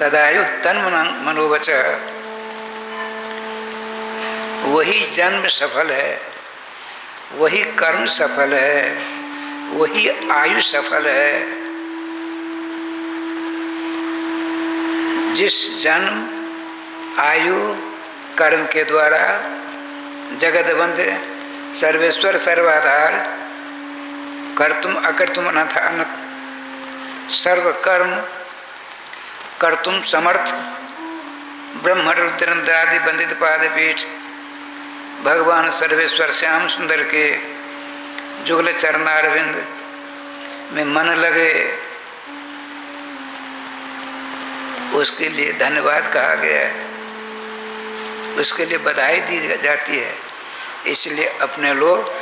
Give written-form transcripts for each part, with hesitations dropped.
तदायु तन मनोवच, वही जन्म सफल है, वही कर्म सफल है, वही आयु सफल है। जिस जन्म आयु कर्म के द्वारा जगतबंध सर्वेश्वर सर्वाधार कर्तुम अकर्तुम अनथ अनथ सर्व कर्म कर्तुम समर्थ ब्रह्म रुद्रादि बंदित पादपीठ भगवान सर्वेश्वर श्याम सुंदर के जुगल चरणारविंद में मन लगे, उसके लिए धन्यवाद कहा गया है, उसके लिए बधाई दी जाती है। इसलिए अपने लोग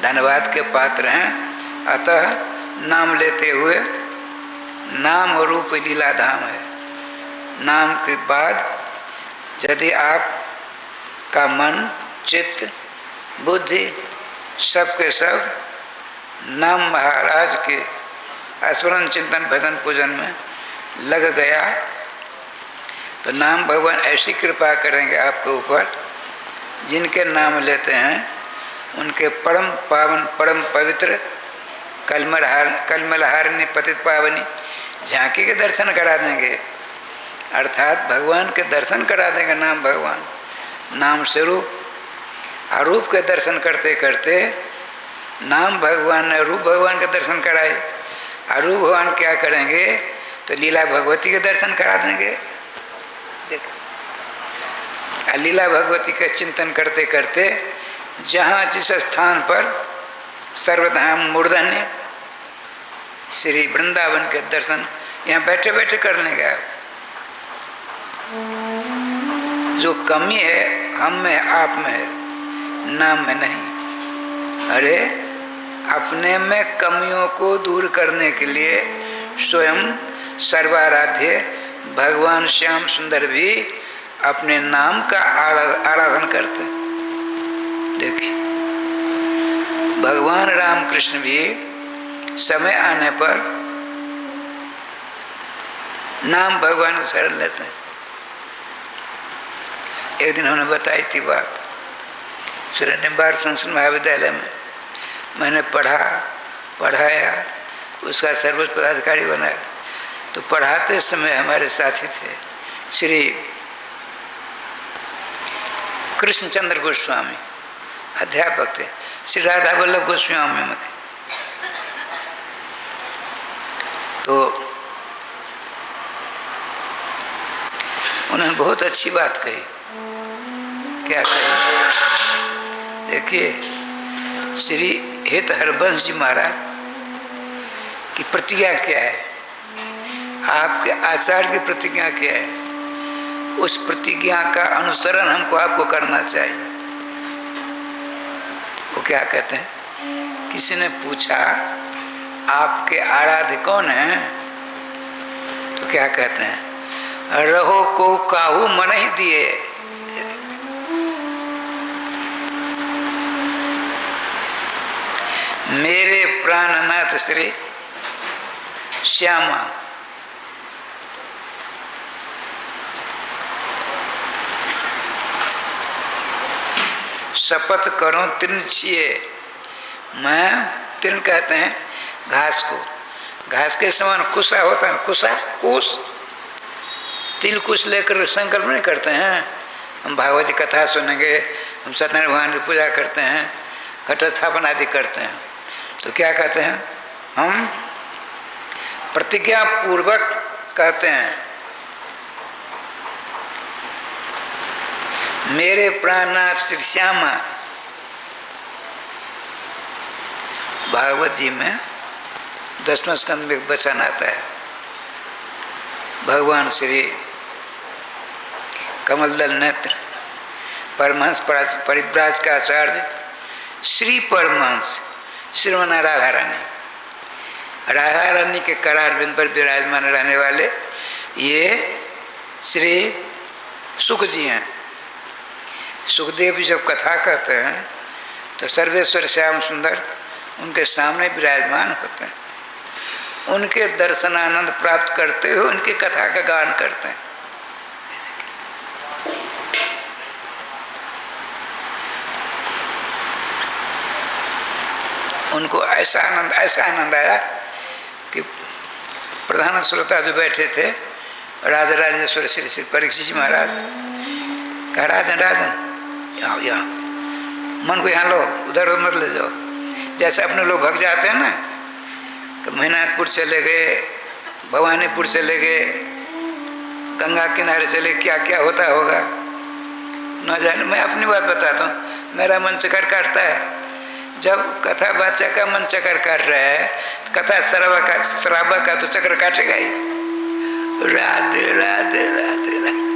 धन्यवाद के पात्र हैं। अतः नाम लेते हुए, नाम रूप लीला धाम है। नाम के बाद यदि आप का मन चित्त बुद्धि सब के सब नाम महाराज के स्मरण चिंतन भजन पूजन में लग गया तो नाम भगवान ऐसी कृपा करेंगे आपके ऊपर, जिनके नाम लेते हैं उनके परम पावन परम पवित्र कलमलहारिणी पतित पावनी झांकी के दर्शन करा देंगे। अर्थात भगवान के दर्शन करा देंगे। नाम भगवान नाम स्वरूप अरूप के दर्शन करते करते नाम भगवान ने रूप भगवान के दर्शन कराए। अरूप भगवान क्या करेंगे तो लीला भगवती के दर्शन करा देंगे। देख लीला भगवती का चिंतन करते करते जहाँ जिस स्थान पर सर्वधाम मूर्धन्य श्री वृंदावन के दर्शन यहाँ बैठे बैठे कर लेंगे आप। जो कमी है हम में आप में है, नाम में नहीं। अरे अपने में कमियों को दूर करने के लिए स्वयं सर्वाराध्य भगवान श्याम सुंदर भी अपने नाम का आराधन करते। देखिए भगवान राम कृष्ण भी समय आने पर नाम भगवान से शरण लेते हैं। एक दिन हमने बताई थी बात, श्रीनिवार संस्कृत महाविद्यालय में मैंने पढ़ाया, उसका सर्वोच्च पदाधिकारी बनाया। तो पढ़ाते समय हमारे साथी थे श्री कृष्णचंद्र गोस्वामी, अध्यापक थे, श्री राधा वल्लभ गोस्वामी में। तो उन्होंने बहुत अच्छी बात कही। क्या कही? देखिए श्री हित हरबंश जी महाराज की प्रतिज्ञा क्या है, आपके आचार्य की प्रतिज्ञा क्या है, उस प्रतिज्ञा का अनुसरण हमको आपको करना चाहिए। वो क्या कहते हैं, किसी ने पूछा आपके आराध्य कौन है, तो क्या कहते हैं, रहो को काहू मन ही दिए। मेरे प्राणनाथ श्री श्यामा शपथ करो तृण छिए। मैं तृण कहते हैं घास को, घास के समान कुसा होता है, कुसा कुश, तिल कुश लेकर संकल्प नहीं करते हैं। हम भागवत की कथा सुनेंगे, हम सत्यनारायण भगवान की पूजा करते हैं, घट स्थापन आदि करते हैं। तो क्या कहते हैं, हम प्रतिज्ञा पूर्वक कहते हैं मेरे प्राणनाथ श्री श्यामा। भागवत जी में 10वें स्कंद में वचन आता है, भगवान श्री कमलदल नेत्र परमहंस परिव्राज का आचार्य श्री परमहंस श्रीमन राधा रानी के करार बिंद पर विराजमान रहने वाले ये श्री सुख जी हैं। सुखदेव भी जब कथा कहते हैं तो सर्वेश्वर श्याम सुंदर उनके सामने विराजमान होते हैं। उनके दर्शनानंद प्राप्त करते हुए उनकी कथा का गान करते हैं। उनको ऐसा आनंद आया कि प्रधान श्रोता जो बैठे थे राजा राजेश्वर श्री श्री परीक्षित जी महाराज कहा, राजन यहाँ यहाँ मन को यहाँ लो, उधर मत ले जाओ। जैसे अपने लोग भग जाते हैं ना, तो मेहनातपुर चले गए, भवानीपुर चले गए, गंगा किनारे चले, क्या क्या होता होगा न जाने। मैं अपनी बात बताता हूँ, मेरा मन चक्कर काटता है जब कथा बाचा का मन चक्कर काट रहा है, कथा शराबा का तो चक्कर काटेगा ही। राधे राधे राधे राधे।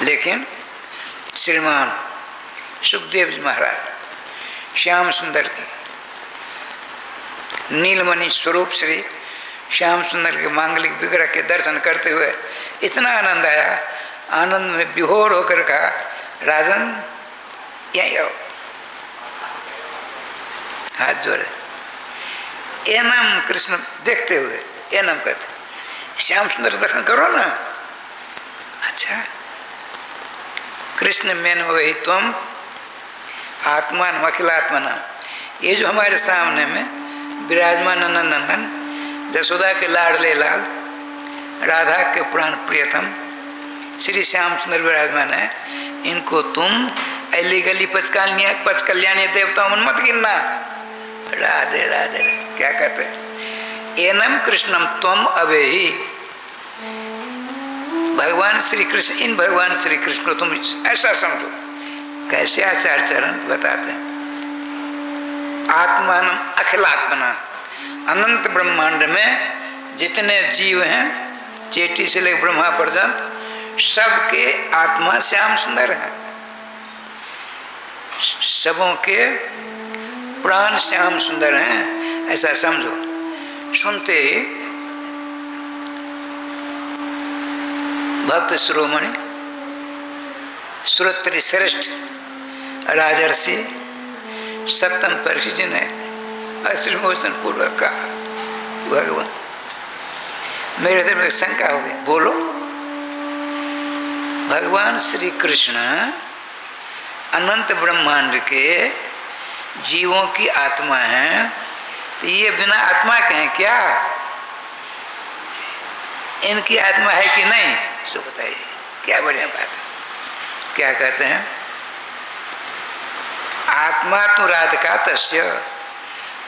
लेकिन श्रीमान सुखदेव जी महाराज श्याम सुंदर की नीलमणि स्वरूप श्री श्याम सुंदर के मांगलिक विग्रह के दर्शन करते हुए इतना आनंद आया, आनंद में विभोर होकर कहा, राजन यहीं आओ, हाथ जोड़े, ए नाम कृष्ण देखते हुए ए नाम कहते, श्याम सुंदर दर्शन करो ना। अच्छा, कृष्ण मेन वही तुम आत्मान अखिलात्मा नाम। ये जो हमारे सामने में विराजमान नंदन जसोदा के लाडले लाल, राधा के प्राण प्रियतम श्री श्याम सुंदर विराजमान है, इनको तुम अली गली पचकल्याणी देवताओं में मत गिनना। राधे राधे। क्या कहते हैं, एनम कृष्णम त्वम अवेहि। भगवान श्री कृष्ण, इन भगवान श्री कृष्ण को तुम ऐसा समझो। कैसे आचार्य चरण बताते हैं, आत्मान अखिलात्मना, अनंत ब्रह्मांड में जितने जीव हैं चेटी से लेकर ब्रह्मा पर्यंत सबके आत्मा श्याम सुंदर है, सबों के प्राण श्याम सुंदर हैं, ऐसा समझो। सुनते ही भक्त शिरोमणि श्रोत्री श्रेष्ठ राजर्षि सप्तम परीक्षित जी ने अश्रुमोचन पूर्वक कहा, भगवान मेरे दिल में शंका हो गई, बोलो। भगवान श्री कृष्ण अनंत ब्रह्मांड के जीवों की आत्मा है, तो ये बिना आत्मा के हैं क्या? इनकी आत्मा है कि नहीं? सो बताइए, क्या बढ़िया बात है। क्या कहते हैं, आत्मा तो राधिका तस्य,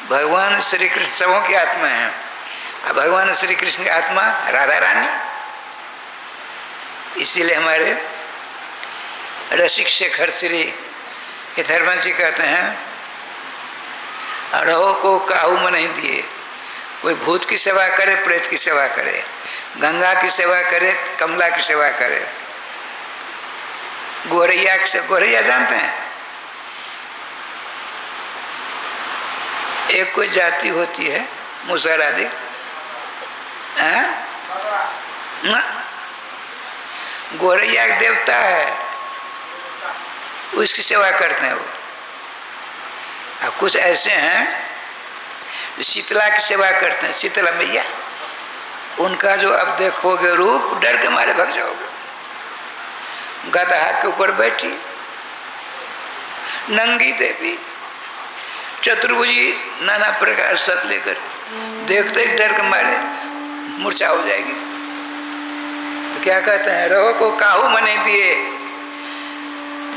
भगवान श्री कृष्ण सबों की आत्मा है। अब भगवान श्री कृष्ण की आत्मा राधा रानी, इसीलिए हमारे रसिक शेखर श्री हितरवंशी कहते हैं, रहो को काहू में नहीं दिए। कोई भूत की सेवा करे, प्रेत की सेवा करे, गंगा की सेवा करे, कमला की सेवा करे, गोरैया की सेवा, गोरैया जानते हैं, एक कोई जाति होती है मुसहर आदि, गोरैया एक देवता है, उसकी सेवा करते हैं वो। अब कुछ ऐसे हैं जो शीतला की सेवा करते हैं, शीतला मैया, उनका जो अब देखोगे रूप डर के मारे भग जाओगे। गधा के ऊपर बैठी नंगी देवी, चतुर्भुजी नाना प्रकार सत लेकर, देखते ही डर के मारे मूर्छा हो जाएगी। तो क्या कहते हैं, रहो को काहू मने दिए।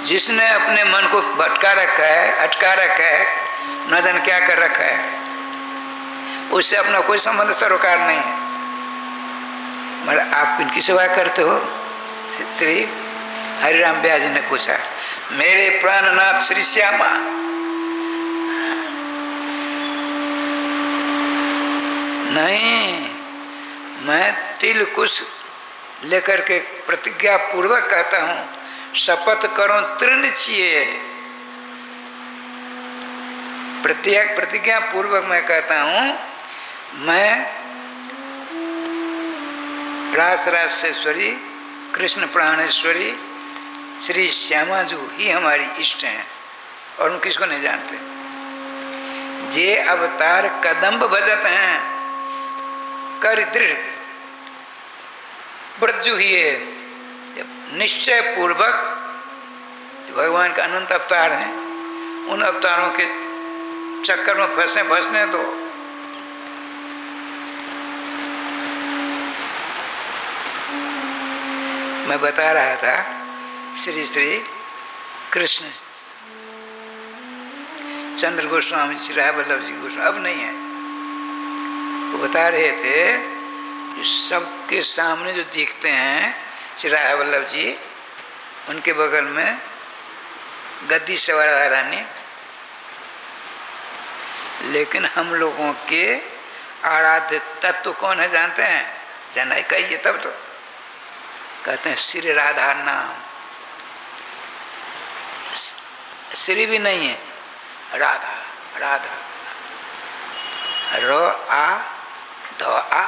जिसने अपने मन को भटका रखा है, अटका रखा है, न जाने क्या कर रखा है, उससे अपना कोई संबंध सरोकार नहीं है। मतलब आप किनकी सेवा करते हो? श्री हरिराम व्यास जी ने पूछा, मेरे प्राणनाथ श्री श्यामा। नहीं, मैं तिल कुश लेकर के प्रतिज्ञा पूर्वक कहता हूँ, शपथ करो तृणचिए। प्रतिज्ञा पूर्वक मैं कहता हूँ, मैं रास रासेश्वरी कृष्ण प्राणेश्वरी श्री श्यामा जी ही हमारी इष्ट हैं, और हम किसको नहीं जानते। जे अवतार कदम्ब भजत हैं कर दृढ़ ब्रजु ही है। जब निश्चय पूर्वक भगवान के अनंत अवतार हैं, उन अवतारों के चक्कर में फंसने दो। मैं बता रहा था श्री श्री कृष्ण चंद्र गोस्वामी, श्री राय वल्लभ जी गोस्वामी अब नहीं है, वो बता रहे थे सबके सामने जो दिखते हैं श्री राय वल्लभ जी, उनके बगल में गद्दी सवार रानी, लेकिन हम लोगों के आराध्य तत्व कौन है जानते हैं? जाना ही कहिए तब तो कहते हैं श्री राधा नाम। श्री भी नहीं है, राधा राधा, रो आ धो आ,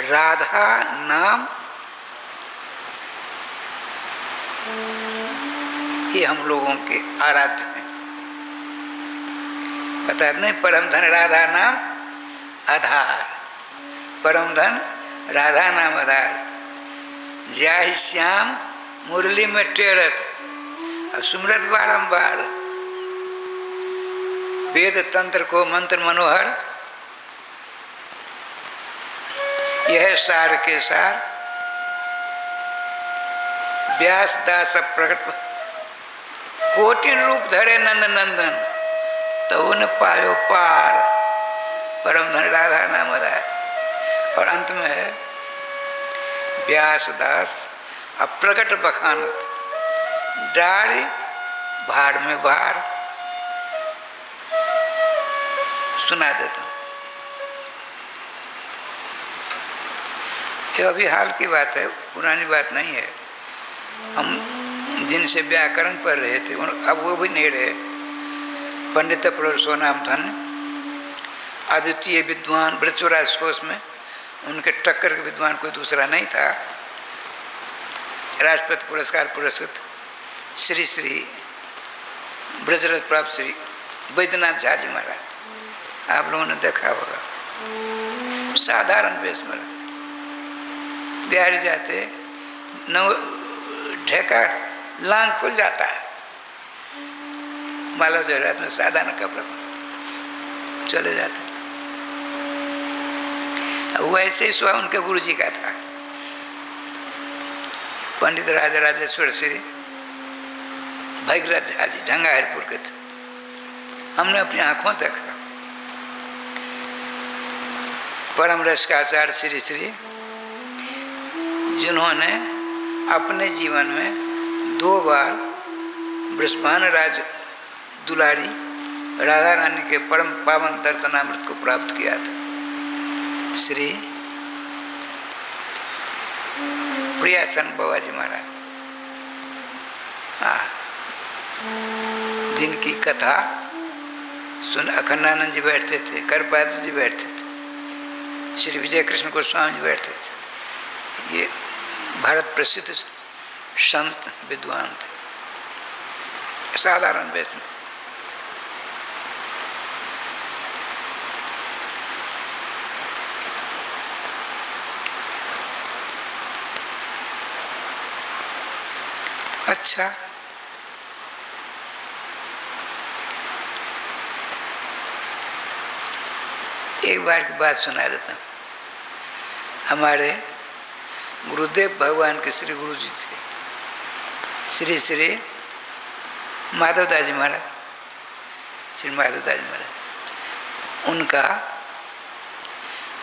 राधा नाम ये हम लोगों के आराध्य हैं। बता नहीं, परम धन राधा नाम आधार, परम धन राधा नाम आधार। जय श्याम मुरली में टेरत सुमरत बारंबार, वेद तंत्र को मंत्र मनोहर, यह सार के सार। व्यास दास प्रकट कोटिन रूप धरे नंद नंदन, तो उन पायो पार, परम धन राधा नाम आधार। और अंत में है व्यास दास अप्रकट बखानत, डारी भाड़ में भार। सुना देता हूँ, ये अभी हाल की बात है, पुरानी बात नहीं है। हम जिनसे व्याकरण पढ़ रहे थे अब वो भी नहीं रहे। पंडित प्रोफेसर नाम धन अद्वितीय विद्वान, ब्रजराज कोश में उनके टक्कर के विद्वान कोई दूसरा नहीं था। राष्ट्रपति पुरस्कार पुरस्कृत श्री श्री ब्रजरथ प्राप्त श्री वैद्यनाथ झा जी महाराज, आप लोगों ने देखा होगा। साधारण वेश में बिहारी जाते नौ ढेका लांग खुल जाता है, माला जरात में साधारण कपड़ा चले जाते। वैसे ही स्वयं उनके गुरु जी का था, पंडित राजा राजेश्वर श्री भगीरथ झा जी ढंगाहरपुर के थे। हमने अपनी आंखों देखा। परम रस का आचार्य श्री श्री, जिन्होंने अपने जीवन में 2 बार बृषभान राज दुलारी राधा रानी के परम पावन दर्शनामृत को प्राप्त किया था। श्री प्रियासन बाबा जी महाराज, जिनकी कथा सुन अखंडानंद जी बैठते थे, करपाद जी बैठते थे, श्री विजय कृष्ण गोस्वामी जी बैठते थे। ये भारत प्रसिद्ध संत विद्वान थे, साधारण वेश में। अच्छा, एक बार की बात सुना देता हूँ। हमारे गुरुदेव भगवान के श्री गुरु जी थे, श्री श्री माधवदास जी महाराज, श्री माधवदास जी महाराज। उनका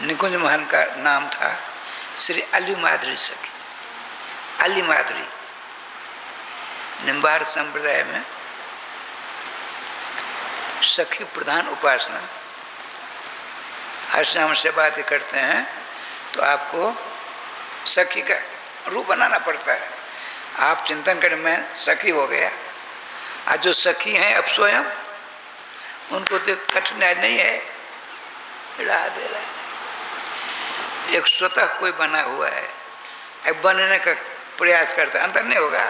निकुंज महल का नाम था श्री अली माधुरी सखी। अली माधुरी निम्बार संप्रदाय में सखी प्रधान उपासना। आज हम से बातें करते हैं तो आपको सखी का रूप बनाना पड़ता है। आप चिंतन करें मैं सखी हो गया, आज जो सखी हैं अब स्वयं, उनको तो कठिनाई नहीं है। राधे राधे। एक स्वतः कोई बना हुआ है, अब बनने का प्रयास करता है, अंतर नहीं होगा।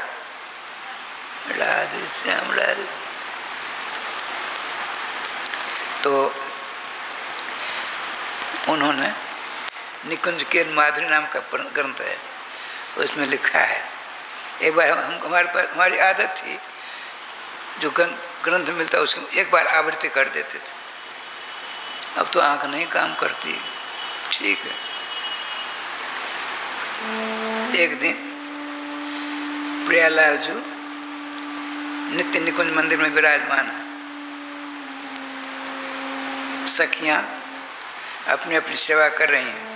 राधे श्याम राधे। तो उन्होंने निकुंज के माधुरी नाम का ग्रंथ है, उसमें लिखा है। एक बार हमारे पास हमारी आदत थी, जो ग्रंथ मिलता उसकी एक बार आवृत्ति कर देते थे। अब तो आंख नहीं काम करती। ठीक है, एक दिन प्रियालाल जी नित्य निकुंज मंदिर में विराजमान है। सखियां अपनी अपनी सेवा कर रही हैं।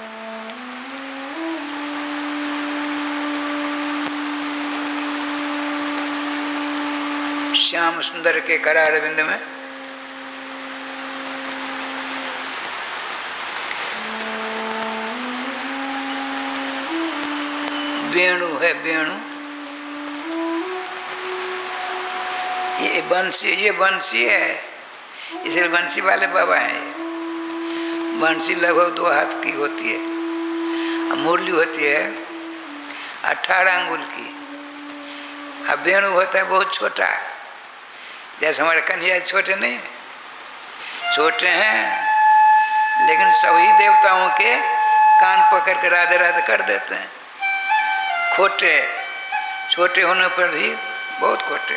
श्याम सुंदर के करारविंद में वेणु है, वेणु। ये बंसी है, इसलिए बंसी वाले बाबा हैं। बंसी लगभग 2 हाथ की होती है, मुरली होती है 18 अंगुल की। अब वेणु होता है बहुत छोटा, जैसे हमारे कन्हैया छोटे नहीं, छोटे हैं, लेकिन सभी देवताओं के कान पकड़ कर राधे राधे कर देते हैं। खोटे, छोटे होने पर भी बहुत खोटे।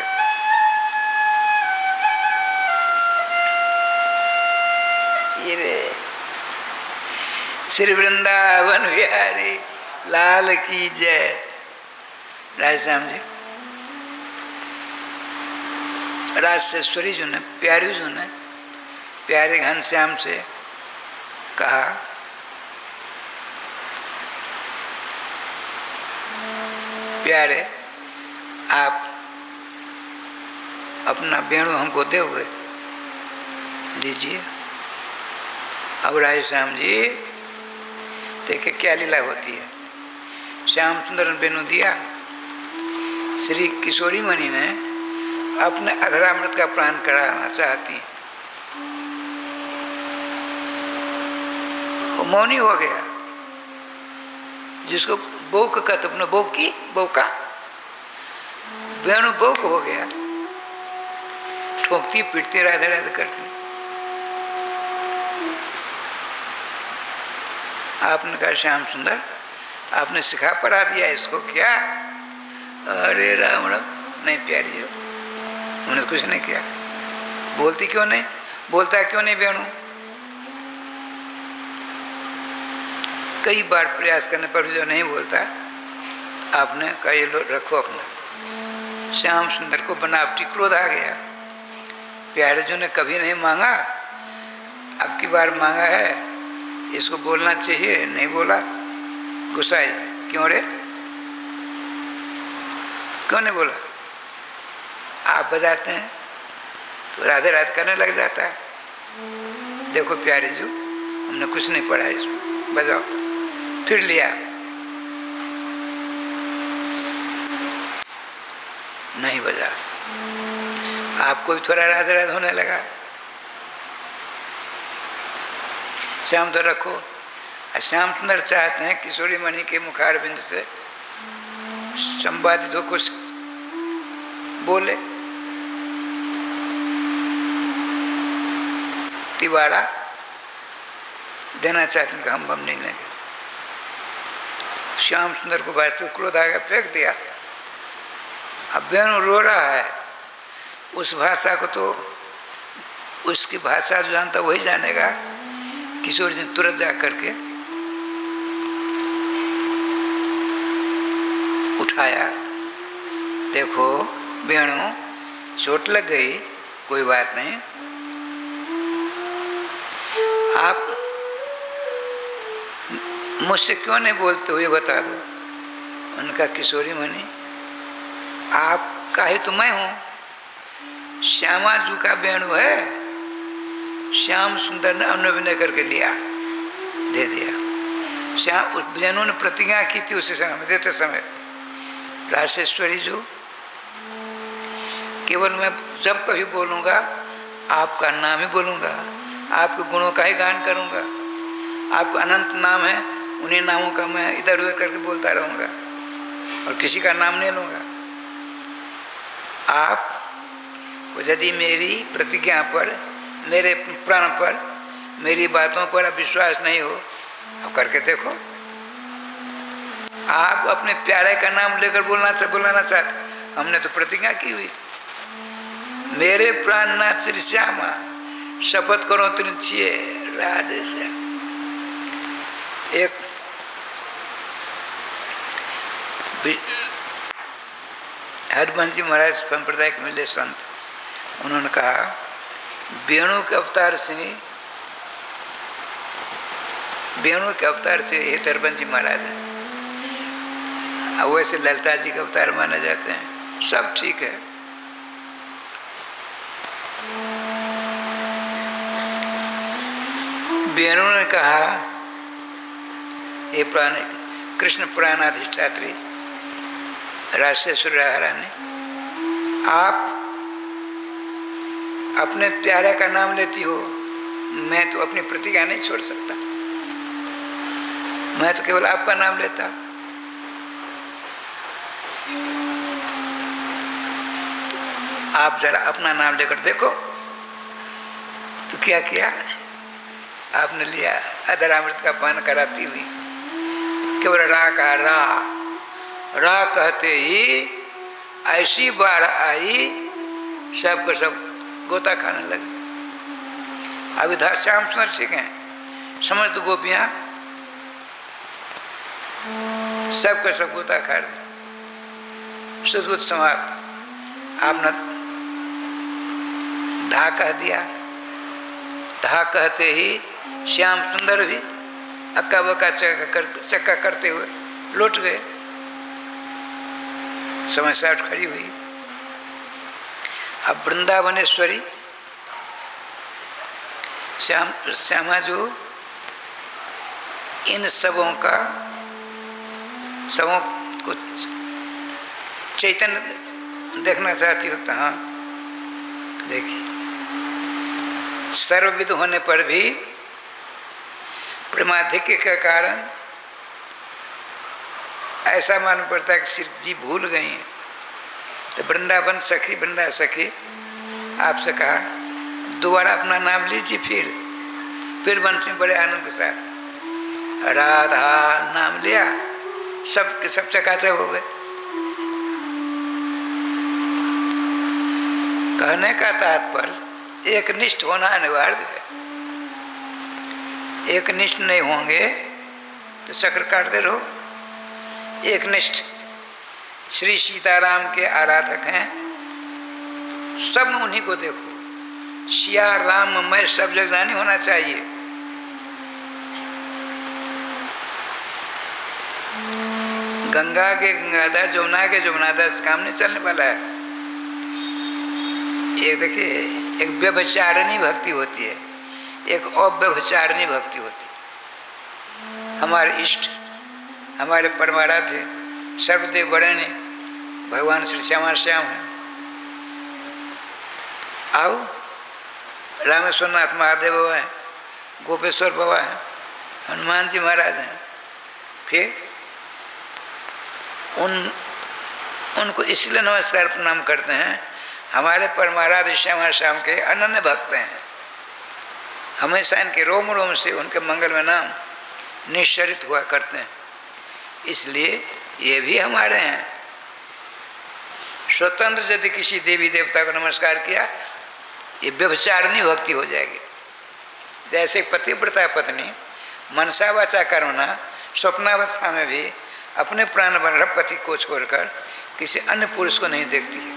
ये रे श्री वृंदावन बिहारी लाल की जय। राजश्याम जी, राजेश्वरी जी ने, प्यारी जी ने प्यारे घनश्याम से कहा, प्यारे आप अपना वेणु हमको दोगे, लीजिए। अब राजेश्याम जी देखिए क्या लीला होती है। श्याम सुंदर ने वेणु दिया। श्री किशोरी मणि ने अपने अधरामृत का प्राण कराना चाहती, वो मौनी हो गया। जिसको बोक का तो अपने बोका वेणु बोक हो गया, ठोकती पीटती राधे राधे करती। आपने कहा श्याम सुंदर आपने सिखा पढ़ा दिया इसको क्या? अरे राम राम, नहीं प्यारी हो, हमने कुछ नहीं किया। बोलती क्यों नहीं, बोलता क्यों नहीं वेणु? कई बार प्रयास करने पर भी जो नहीं बोलता, आपने कहा ये लो रखो अपना। श्याम सुंदर को बनावटी क्रोध आ गया। प्यारे जो ने कभी नहीं मांगा, अब की बार मांगा है, इसको बोलना चाहिए, नहीं बोला, गुस्सा आई। क्यों रे, क्यों नहीं बोला? आप बजाते हैं तो राधे राधे करने लग जाता है। देखो प्यारे जी, हमने कुछ नहीं पढ़ा इसमें, बजाओ। फिर लिया, नहीं बजा। आपको भी थोड़ा राधे राधे होने लगा। श्याम तो रखो। श्याम सुंदर चाहते हैं किशोरी मणि के मुखारबिंद से संवादित हो, कुछ बोले। तिवाड़ा देना चाहते हैं, हम नहीं लेंगे। श्याम सुंदर को वास्तविक क्रोध आ गया, फेंक दिया। अब वेणु रो रहा है। उस भाषा को तो उसकी भाषा जो जानता वही जानेगा। किशोर जी तुरंत जा करके उठाया। देखो वेणु चोट लग गई, कोई बात नहीं, आप मुझसे क्यों नहीं बोलते हो ये बता दो। उनका किशोरी मणि आपका ही तो मैं हूँ। श्यामा जू का वेणु है, श्याम सुंदर ने अनुविनय करके लिया, दे दिया। श्याम वेणु ने प्रतिज्ञा की थी उसी समय, देते समय, राजेश्वरी जो केवल मैं जब कभी बोलूँगा आपका नाम ही बोलूँगा, आपके गुणों का ही गान करूँगा। आपका अनंत नाम है, उन्हीं नामों का मैं इधर उधर करके बोलता रहूँगा और किसी का नाम नहीं लूँगा। आप यदि मेरी प्रतिज्ञा पर मेरे प्राण पर, मेरी बातों पर अब विश्वास नहीं हो, अब करके देखो। आप अपने प्यारे का नाम लेकर बुलाना चाहते, हमने तो प्रतिज्ञा की हुई, मेरे प्राणनाथ श्री श्यामा, शपथ करो त्रिचिए राधे श्याम। एक हरबंश जी महाराज संप्रदाय के मिले संत, उन्होंने कहा वेणु के अवतार से, वेणु के अवतार से हे हरबंश जी महाराज हैं, अब वैसे ललिता जी के अवतार माने जाते हैं, सब ठीक है। वेणु ने कहा हे प्राण कृष्ण प्राणाधिष्ठात्री राजशेश्वर रानी, आप अपने प्यारे का नाम लेती हो, मैं तो अपनी प्रतिज्ञा नहीं छोड़ सकता, मैं तो केवल आपका नाम लेता। आप जरा अपना नाम लेकर देखो। तो क्या किया आपने? लिया अधरामृत का पान कराती हुई, केवल रा का रा कहते ही ऐसी बार आई, सब को सब गोता खाने लगे। अभी श्याम सुंदर सिंह हैं, समस्त गोपियां सब का सब गोता खा रहे। सुदूत समाप्त। आपने धा कह दिया, धा कहते ही श्याम सुंदर भी अक्का बक्का चक्का करते हुए लौट गए। समस्या उठ खड़ी हुई। अब वृंदावनेश्वरी श्यामा जो इन सबों को चैतन्य देखना चाहती होता, हाँ देखिए, सर्वविद होने पर भी प्रेमाधिक्य के कारण ऐसा मालूम पड़ता है कि श्री जी भूल गई हैं। तो वृंदावन सखी, वृंदा सखी आपसे कहा दोबारा अपना नाम लीजिए। फिर बंसी बड़े आनंद के साथ राधा नाम लिया, सब के सब चकाचक हो गए। कहने का तात्पर्य एक निष्ठ होना अनिवार्य है। एक निष्ठ नहीं होंगे तो चक्र काटते रहो। एक निष्ठ श्री सीताराम के आराधक हैं, सब में उन्हीं को देखो। सिया राम मैं सब जग जानी होना चाहिए। गंगा के गंगाधर, जमुना के जमुनाधर से काम नहीं चलने वाला है। एक देखिए, एक व्यभिचारिणी भक्ति होती है, एक अव्यभिचारिणी भक्ति होती है। हमारे इष्ट, हमारे परमाराध्य सर्वदेव बड़े भगवान श्री श्यामा श्याम हैं। आओ, रामेश्वर नाथ महादेव बाबा हैं, गोपेश्वर बाबा हैं, हनुमान जी महाराज हैं। फिर उनको इसलिए नमस्कार प्रणाम करते हैं, हमारे परमाराध्य श्यामा श्याम के अनन्य भक्त हैं। हमेशा इनके रोम रोम से उनके मंगल में नाम निश्चरित हुआ करते हैं, इसलिए ये भी हमारे हैं। स्वतंत्र यदि किसी देवी देवता को नमस्कार किया, ये व्यभिचारिणी भक्ति हो जाएगी। जैसे पतिव्रता पत्नी मनसा वाचा कर्मणा स्वप्नावस्था में भी अपने प्राण वल्लभ पति को छोड़कर किसी अन्य पुरुष को नहीं देखती है।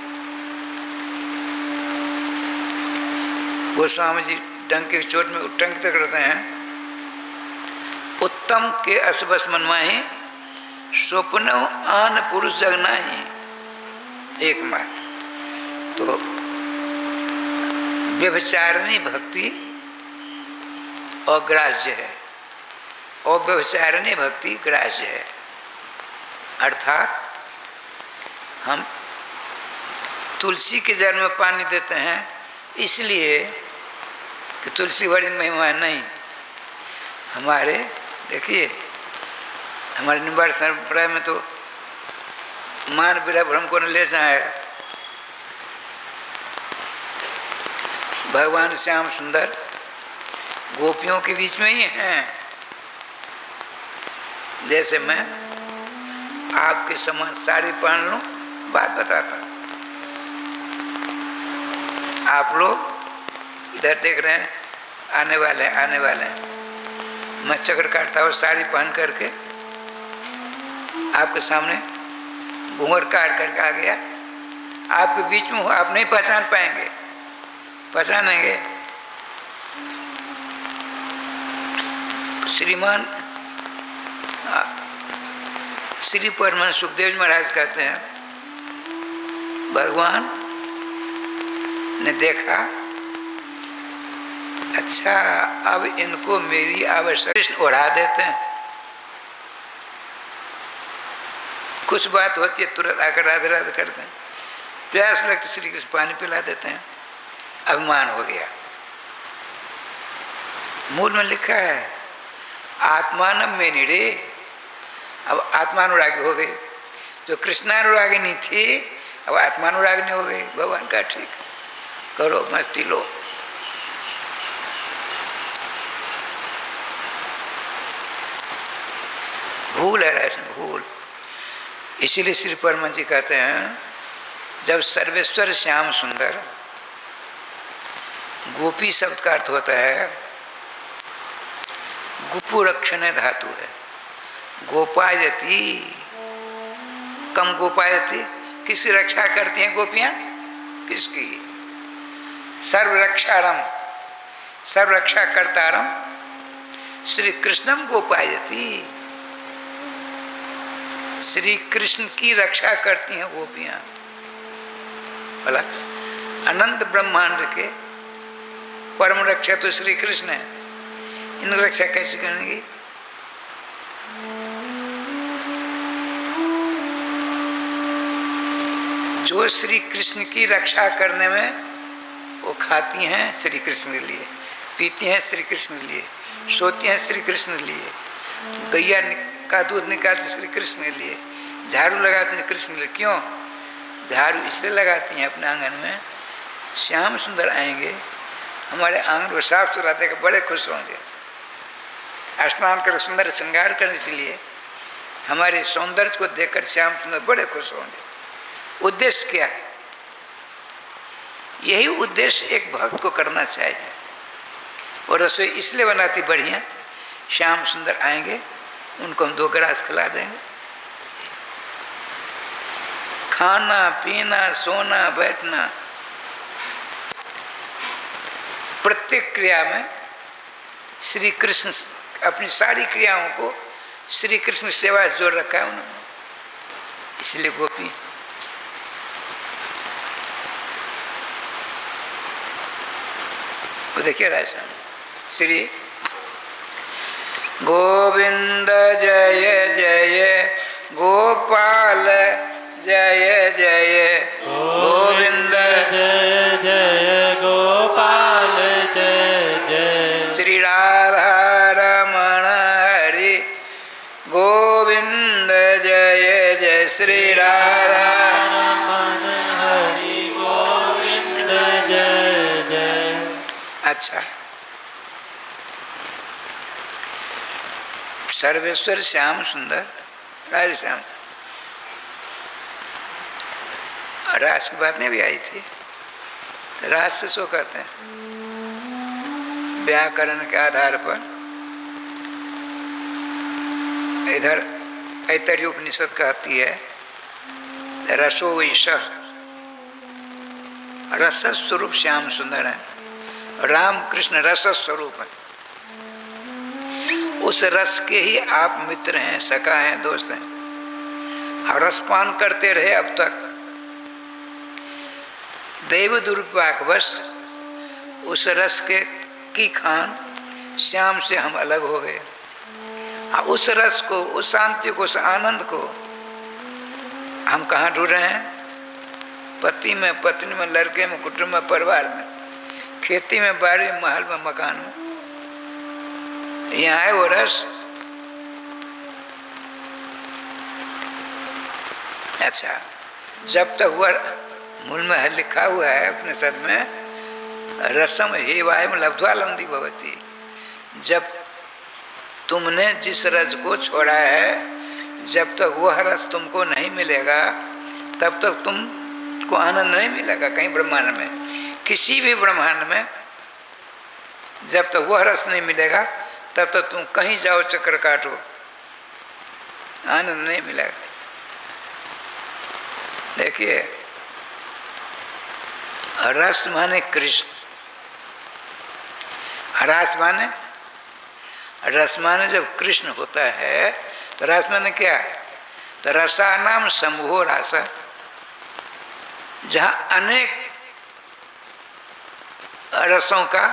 गोस्वामी जी डंक की चोट में उट्टंकित करते हैं, उत्तम के असबस मनमाही स्वप्न आन पुरुष जगना ही एकमात्र। तो व्यभिचारिणी भक्ति अग्राह्य है, अव्यभिचारिणी भक्ति ग्राह्य है। अर्थात हम तुलसी के जड़ में पानी देते हैं इसलिए कि तुलसी बड़ी महिमा नहीं। हमारे देखिए, हमारे निम्बाड़ संप्रदाय में तो मान बिरा भ्रम को न ले जाए। भगवान श्याम सुंदर गोपियों के बीच में ही हैं। जैसे मैं आपके समान साड़ी पहन लूं, बात बताता, आप लोग इधर देख रहे हैं, आने वाले हैं, आने वाले हैं। मैं चक्कर काटता हूँ साड़ी पहन करके आपके सामने, घूंघट काट करके आ गया, आपके बीच में हूँ, आप नहीं पहचान पाएंगे, पहचानेंगे। श्रीमान श्री परमानंद सुखदेव महाराज कहते हैं, भगवान ने देखा, अच्छा अब इनको मेरी आवश्यकता उड़ा देते हैं। कुछ बात होती है तुरंत आकर राधे राधे करते हैं, प्यास लगती श्री कृष्ण पानी पिला देते हैं, अभिमान हो गया। मूल में लिखा है आत्मान में निरे, अब आत्मानुरागी हो गई, जो कृष्णानुरागिनी थी अब आत्मानुरागिनी हो गई। भगवान का ठीक, करो मस्ती लो। भूल है राजन, भूल। इसीलिए श्री परम जी कहते हैं, जब सर्वेश्वर श्याम सुंदर, गोपी शब्द का अर्थ होता है गुपु रक्षण धातु है, गोपायती, कम गोपायती, किसकी रक्षा करती हैं गोपियां? किसकी? सर्वरक्षारम, सर्वरक्षा कर्तारम श्री कृष्णम गोपायती, श्री कृष्ण की रक्षा करती हैं गोपियां। बोला अनंत ब्रह्मांड के परम रक्षा तो श्री कृष्ण है, इन रक्षा कैसे करेंगी? जो श्री कृष्ण की रक्षा करने में वो खाती हैं श्री कृष्ण के लिए, पीती हैं श्री कृष्ण के लिए, सोती हैं श्री कृष्ण के लिए, गैया का दूध निकालते श्री कृष्ण के लिए, झाड़ू लगाते हैं कृष्ण के लिए। क्यों झाड़ू? इसलिए लगाती हैं अपने आंगन में, श्याम सुंदर आएंगे हमारे आंगन को साफ सुथरा देकर बड़े खुश होंगे, स्नान कर सुंदर श्रृंगार करने, इसलिए हमारे सौंदर्य को देखकर श्याम सुंदर बड़े खुश होंगे। उद्देश्य क्या है? यही उद्देश्य एक भक्त को करना चाहिए। और रसोई इसलिए बनाती बढ़िया, श्याम सुंदर आएंगे उनको हम 2 गिलास खिला देंगे। खाना पीना सोना बैठना, प्रत्येक क्रिया में श्री कृष्ण, अपनी सारी क्रियाओं को श्री कृष्ण की सेवा से जोड़ रखा है उन्होंने। इसलिए गोपी वो देखिए राजा श्री गोविंद जय जय गोपाल जय जय गोविंद जय जय गोपाल जय जय श्री राधा रमण हरि गोविंद जय जय श्री राधा रमण हरि गोविंद जय जय। अच्छा, सर्वेश्वर श्याम सुंदर राधे श्याम, रास की बात नहीं भी आई थी, तो रास से सो कहते हैं व्याकरण के आधार पर। इधर ऐतरेय उपनिषद कहती है रसो वैश, रस स्वरूप श्याम सुंदर है, राम कृष्ण रस स्वरूप है। उस रस के ही आप मित्र हैं, सखा हैं, दोस्त हैं, और रसपान करते रहे अब तक। दैव दुर्भाग्यवश उस रस के की खान श्याम से हम अलग हो गए। उस रस को, उस शांति को, उस आनंद को हम कहाँ ढूंढ रहे हैं? पति में, पत्नी में, लड़के में, कुटुंब में, परिवार में, खेती में, बाड़ी में, महल में, मकान में। यहाँ है वो रस। अच्छा, जब तक हुआ, मूल में लिखा हुआ है उपनिषद में, रसम हेवायम लब्ध्वा लंदी भवती। जब तुमने जिस रस को छोड़ा है, जब तक वह रस तुमको नहीं मिलेगा तब तक तुमको आनंद नहीं मिलेगा। कहीं ब्रह्मांड में, किसी भी ब्रह्मांड में जब तक वह रस नहीं मिलेगा तब तक तुम कहीं जाओ चक्कर काटो, आनंद नहीं मिलेगा। देखिए, रस माने कृष्ण, रस माने, रस माने जब कृष्ण होता है तो रस माने क्या? तो रसा नाम समूह रस, जहाँ अनेक रसों का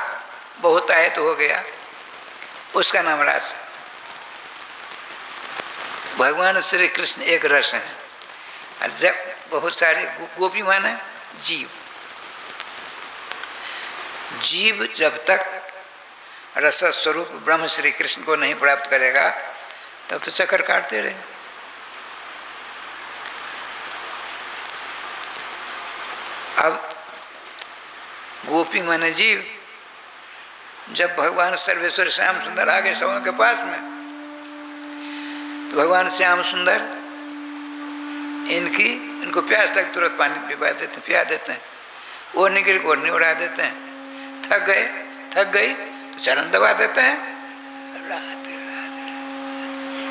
बहुतायत हो गया, उसका नाम रस। भगवान श्री कृष्ण एक रस है, और जब बहुत सारे गोपी माने जीव, जीव जब तक रस स्वरूप ब्रह्म श्री कृष्ण को नहीं प्राप्त करेगा तब तो चक्कर काटते रहे। अब गोपी माने जीव, जब भगवान सर्वेश्वर श्याम सुंदर आ गए सबों के पास में, तो भगवान श्याम सुंदर इनको प्यास लग तुरंत पानी पिला देते, पिया देते हैं, ओढ़ने के लिए ओढ़ने उड़ा देते हैं, थक गई तो चरण दबा देते हैं,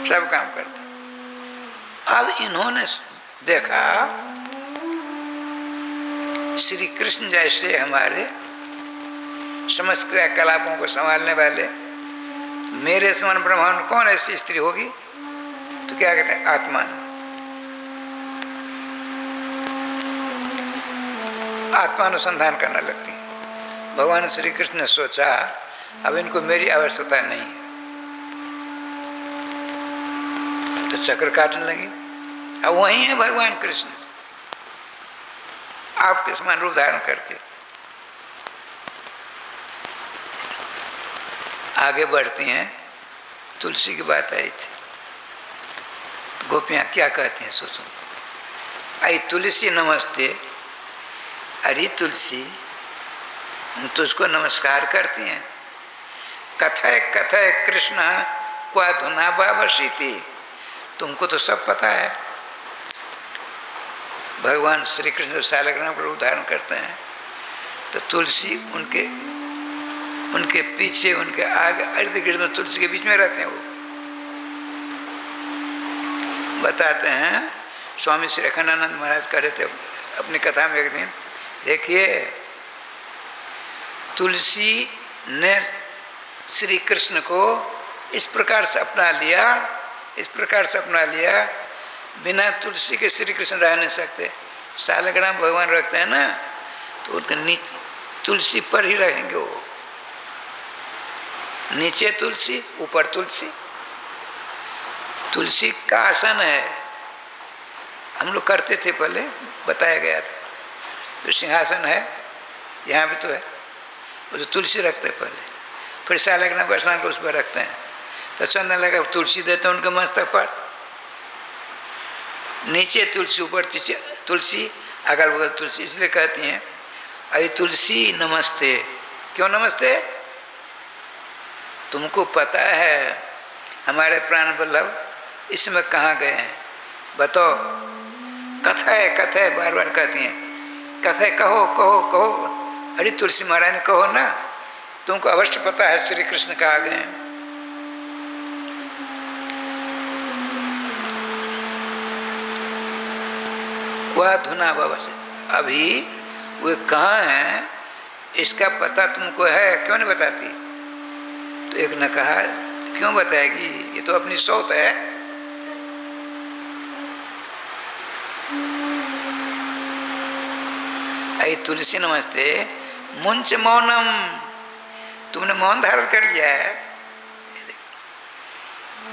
सब काम करते हैं। अब इन्होंने देखा श्री कृष्ण जैसे हमारे समस्त क्रियाकलापों को संभालने वाले, मेरे समान ब्रह्मांड कौन ऐसी स्त्री होगी? तो क्या कहते हैं? आत्मा। आत्मानुसंधान करने लगती है। भगवान श्री कृष्ण ने सोचा अब इनको मेरी आवश्यकता नहीं है, तो चक्र काटने लगी। अब वही है भगवान कृष्ण, आपके समान रूप धारण करके आगे बढ़ती हैं। तुलसी की बात आई थी, तो गोपियाँ क्या कहती हैं सोचो। आई तुलसी नमस्ते, अरे तुलसी हम तुझको नमस्कार करती हैं। कथय कथय कृष्ण क्वा धुना बाबशीति, तुमको तो सब पता है। भगवान श्री कृष्ण जब सालग्राम का रूप धारण करते हैं तो तुलसी उनके पीछे, उनके आगे, अर्ध गिर्द में तुलसी के बीच में रहते हैं। वो बताते हैं, स्वामी श्री अखंडानंद महाराज कह रहे थे अपनी कथा में एक दिन, देखिए तुलसी ने श्री कृष्ण को इस प्रकार से अपना लिया, इस प्रकार से अपना लिया, बिना तुलसी के श्री कृष्ण रह नहीं सकते। सालग्राम भगवान रखते हैं ना, तो उनके नीचे तुलसी पर ही रहेंगे वो, नीचे तुलसी ऊपर तुलसी। तुलसी का आसन है, हम लोग करते थे पहले, बताया गया था। तो सिंहासन है, यहाँ भी तो है, वो तो तुलसी रखते हैं पहले, फिर सालग्राम का स्नान को उस पर रखते हैं, तो चंदन लगा तुलसी देते हैं उनके मस्तक पर। नीचे तुलसी, ऊपर तुलसी, अगल बगल तुलसी। इसलिए कहती हैं अरे तुलसी नमस्ते। क्यों नमस्ते? तुमको पता है हमारे प्राण वल्लभ इसमें कहाँ गए हैं? बताओ। कथय कथय बार बार कहती हैं, कथय कहो कहो कहो। अरे तुलसी महाराज ने कहो ना, तुमको अवश्य पता है श्री कृष्ण कहाँ गए हैं। वह धुना बाबा से, अभी वे कहाँ हैं इसका पता तुमको है, क्यों नहीं बताती? तो एक ने कहा, क्यों बताएगी, ये तो अपनी सौत है। अरे तुलसी नमस्ते, मुंच मौनम, तुमने मौन धारण कर लिया है।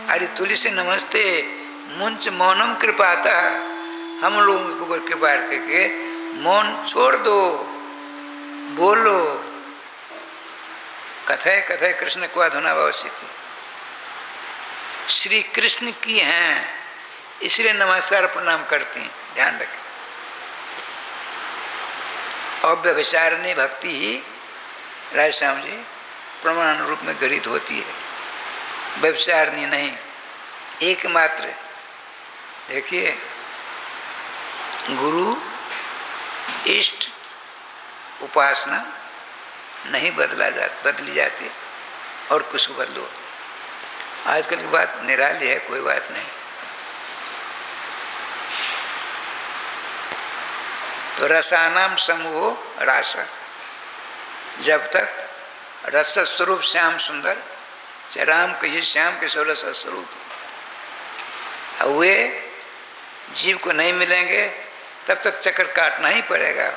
अरे तुलसी नमस्ते, मुंच मौनम कृपाता, हम लोगों के ऊपर कृपा करके मौन छोड़ दो, बोलो। कथय कथय कृष्ण को अधुना भविष्यति, श्री कृष्ण की हैं इसलिए नमस्कार प्रणाम करती हैं, ध्यान रखें। अव्यभिचारिणी भक्ति ही राजश्याम जी प्रमाण रूप में गृहीत होती है, व्यभिचारनी नहीं, एकमात्र। देखिए, गुरु इष्ट उपासना नहीं बदली जाती, और कुछ बदलो। आजकल की बात निराली है, कोई बात नहीं। तो रसानाम समूह रास, जब तक रस स्वरूप श्याम सुंदर, चाहे राम कहिए श्याम के सब रस स्वरूप, वे जीव को नहीं मिलेंगे तब तक चक्कर काटना ही पड़ेगा।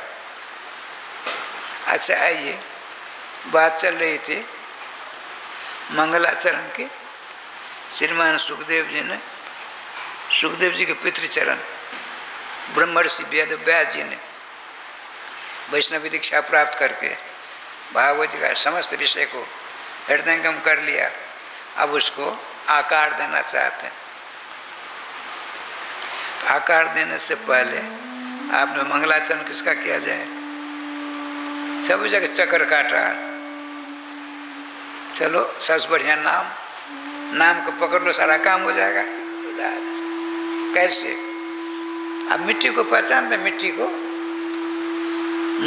अच्छा, आइए, बात चल रही थी मंगलाचरण की। श्रीमान सुखदेव जी ने, सुखदेव जी के पितृचरण ब्रह्मर्षि वेद व्यास जी ने वैष्णवी दीक्षा प्राप्त करके भागवत जी का समस्त विषय को हृदयंगम कर लिया। अब उसको आकार देना चाहते हैं। तो आकार देने से पहले आपने मंगलाचरण किसका किया जाए? सब जगह चक्कर काटा। चलो, सबसे बढ़िया नाम को पकड़ लो, सारा काम हो जाएगा। कैसे? अब मिट्टी को पहचानते, मिट्टी को,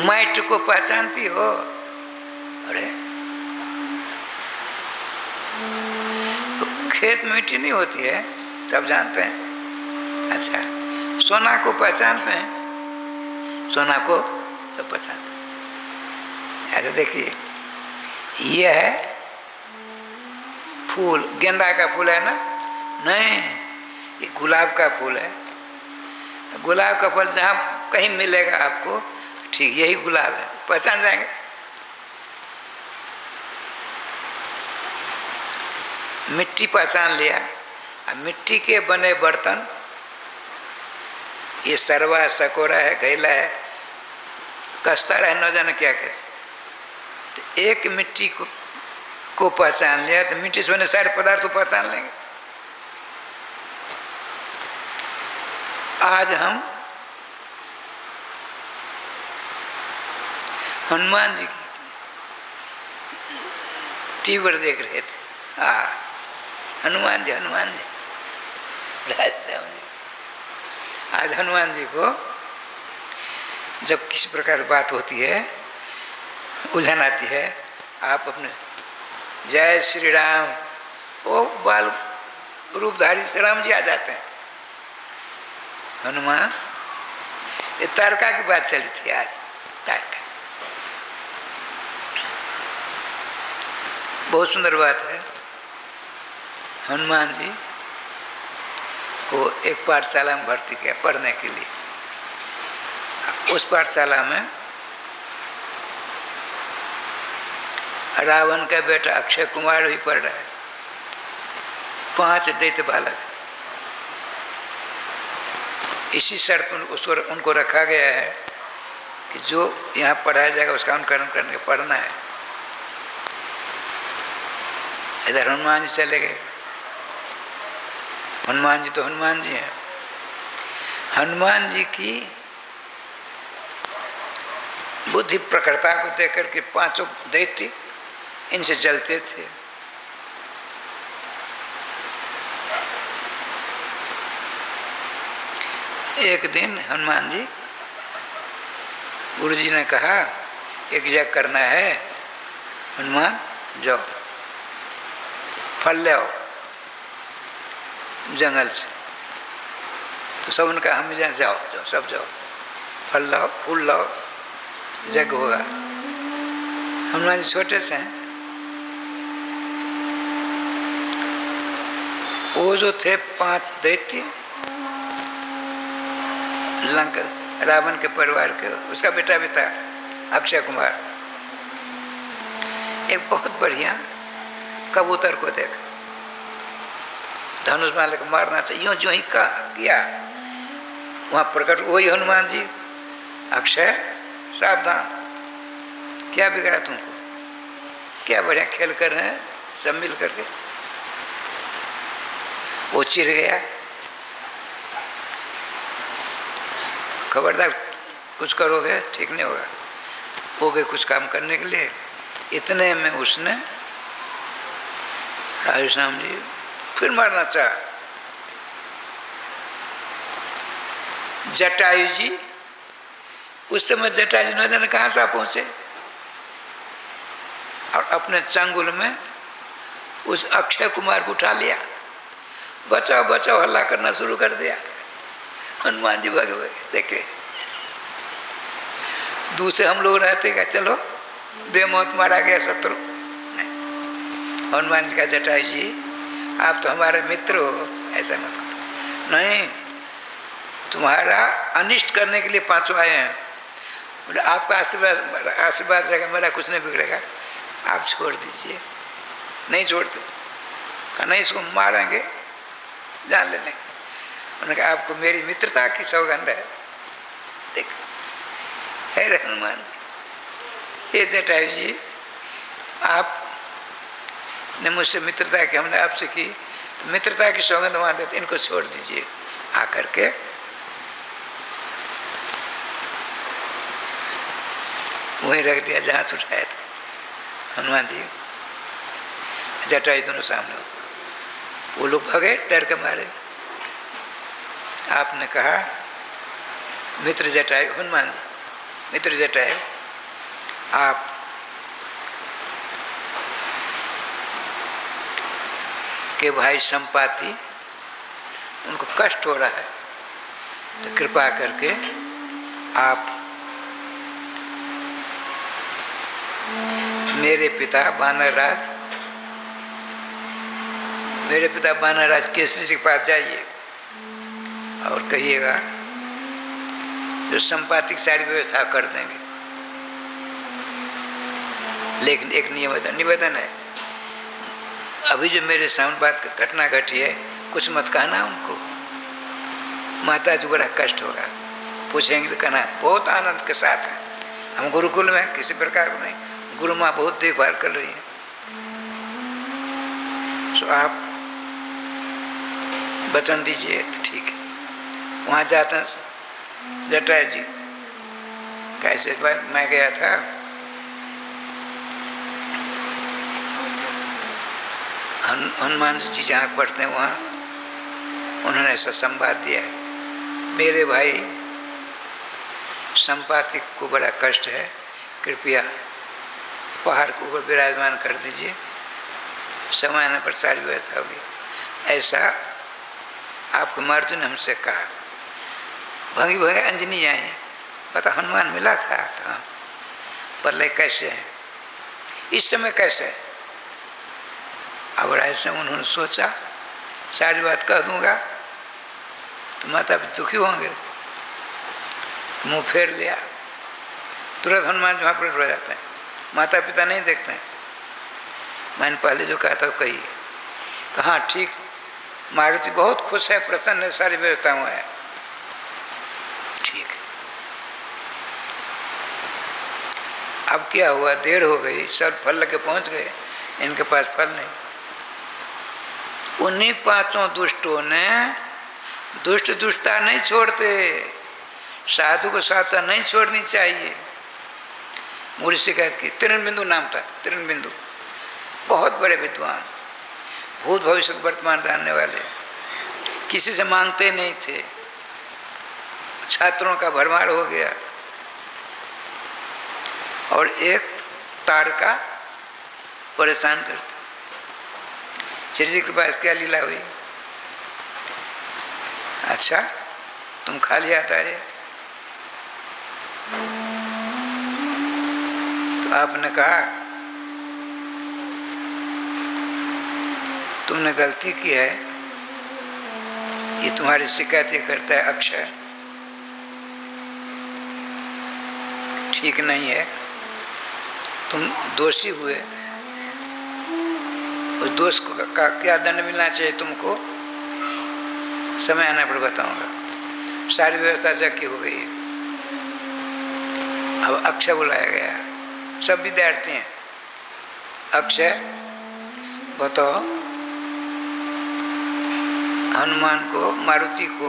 माइट को पहचानती हो? अरे, खेत में मिट्टी नहीं होती है, सब जानते हैं। अच्छा, सोना को पहचानते हैं? सोना को सब पहचानते हैं। अच्छा, देखिए, ये है फूल, गेंदा का फूल है ना? नहीं, ये गुलाब का फूल है। तो गुलाब का फूल जहाँ कहीं मिलेगा आपको, ठीक यही गुलाब है, पहचान जाएंगे। मिट्टी पहचान लिया। अब मिट्टी के बने बर्तन, ये सरवा सकोरा है, घैला है, कस्तर है, न जाने क्या कहते। तो एक मिट्टी को पहचान लिया तो मिट्टी से बने सारे पदार्थ को पहचान लेंगे। आज हम हनुमान जी की टीवी पर देख रहे थे। हनुमान जी राजश्याम जी। आज हनुमान जी को जब किसी प्रकार बात होती है, उलझन आती है, आप अपने जय श्री राम, वो बाल रूपधारी श्री राम जी आ जाते हैं। हनुमान, ये तारका की बात चली थी आज। तारका बहुत सुंदर बात है। हनुमान जी को एक पाठशाला में भर्ती किया पढ़ने के लिए। उस पाठशाला में रावण का बेटा अक्षय कुमार भी पढ़ रहा है। 5 दैत्य बालक। इसी शर्त पर उनको रखा गया है कि जो यहाँ पढ़ाया जाएगा उसका अनुकरण करने पढ़ना है। इधर हनुमान जी चले गए। हनुमान जी तो हनुमान जी हैं। हनुमान जी की बुद्धि प्रखरता को देख करके 5 दैत्य इनसे जलते थे। एक दिन हनुमान जी, गुरु जी ने कहा एक यज्ञ करना है, हनुमान जाओ फल ले आओ जंगल से। तो सब उनका हम जाओ जाओ सब जाओ, फल लाओ फूल लाओ, यज्ञ होगा। हनुमान जी छोटे से हैं। वो जो थे 5 दैत्य लंका रावण के परिवार के, उसका बेटा भी था अक्षय कुमार। एक बहुत बढ़िया कबूतर को देखा, धनुष मार को मारना चाहिए, यूं जो ही कहा किया, वहां प्रकट वही हनुमान जी। अक्षय सावधान, क्या बिगड़ा तुमको, क्या बढ़िया खेल कर रहे हैं सब मिल करके। वो चिढ़ गया, खबरदार कुछ करोगे ठीक नहीं होगा। हो गए कुछ काम करने के लिए, इतने में उसने राधे श्याम जी फिर मारना चाहा। जटायु जी, उस समय जटायु जी न जाने कहाँ से पहुंचे और अपने चंगुल में उस अक्षय कुमार को उठा लिया, बचाओ बचाओ हल्ला करना शुरू कर दिया। हनुमान जी भागे भागे देखे, दूसरे हम लोग रहते क्या चलो बेमौत मारा गया शत्रु। हनुमान जी का जटायु जी आप तो हमारे मित्र हो, ऐसा मत करो। नहीं, तुम्हारा अनिष्ट करने के लिए पांचों आए हैं, बोले आपका आशीर्वाद रहेगा, मेरा कुछ नहीं बिगड़ेगा, आप छोड़ दीजिए। नहीं छोड़ते, कहा नहीं इसको मारेंगे, जान ले लेंगे। उन्होंने कहा आपको मेरी मित्रता की सौगंध है। देख है हनुमान जी, ये जटायु जी आपने मुझसे मित्रता की, हमने आपसे की, तो मित्रता की सौगंध मान देते, इनको छोड़ दीजिए। आकर के वहीं रख दिया जहाँ उठाया था हनुमान जी। जटायु दोनों सामने, वो लोग भगे डर के मारे। आपने कहा मित्र जटायु, हनुमान जी मित्र जटायु, आप के भाई संपाति उनको कष्ट हो रहा है, तो कृपा करके आप मेरे पिता बानरराज केसरी जी के पास जाइए और कहिएगा जो संपाति की सारी व्यवस्था कर देंगे, लेकिन एक निवेदन है, अभी जो मेरे सामने बात घटना घटी है कुछ मत कहना उनको, माता जी बड़ा कष्ट होगा। पूछेंगे तो कहना बहुत आनंद के साथ है, हम गुरुकुल में किसी प्रकार को नहीं, गुरु माँ बहुत देखभाल कर रही है। सो आप वचन दीजिए तो ठीक है। वहाँ जाते हैं जटायु जी, कैसे मैं गया था, हनुमान जी जहाँ पढ़ते हैं वहाँ उन्होंने ऐसा संवाद दिया है, मेरे भाई संपाति को बड़ा कष्ट है, कृपया पहाड़ के ऊपर विराजमान कर दीजिए, समय आने पर सारी व्यवस्था होगी। ऐसा आपको मारुति ने हमसे कहा। भंगी भंगी अंजनी आई, पता हनुमान मिला था तो पर कैसे है इस समय, कैसे है। अब ऐसे उन्होंने सोचा सारी बात कह दूंगा तो माता पिता दुखी होंगे, मुंह फेर लिया। तुरंत हनुमान जी वहाँ पर हो जाते हैं, माता पिता नहीं देखते हैं। मैंने पहले जो कहा था वो कही, कहा ठीक, मारुति बहुत खुश है, प्रसन्न है, सारी व्यवस्था हुआ है, ठीक। अब क्या हुआ, देर हो गई, सब फल लेके पहुंच गए, इनके पास फल नहीं। उन्हीं पांचों दुष्टों ने दुष्टता नहीं छोड़ते, साधु को साधुता नहीं छोड़नी चाहिए। मुझे शिकायत की, तिरनबिंदु नाम था, तिरनबिंदु, बहुत बड़े विद्वान, भूत भविष्य वर्तमान जानने वाले, किसी से मांगते नहीं थे, छात्रों का भरमार हो गया। और एक तारका परेशान करते, श्री जी के पास क्या लीला हुई, अच्छा तुम खाली आता है, तो आपने कहा तुमने गलती की है, ये तुम्हारी शिकायत ये करता है अक्षय, ठीक नहीं है, तुम दोषी हुए, उस दोष का क्या दंड मिलना चाहिए तुमको, समय आने पर बताऊंगा। सारी व्यवस्था चक्की हो गई। अब अक्षय बुलाया गया, सब विद्यार्थी हैं। अक्षय बताओ हनुमान को, मारुति को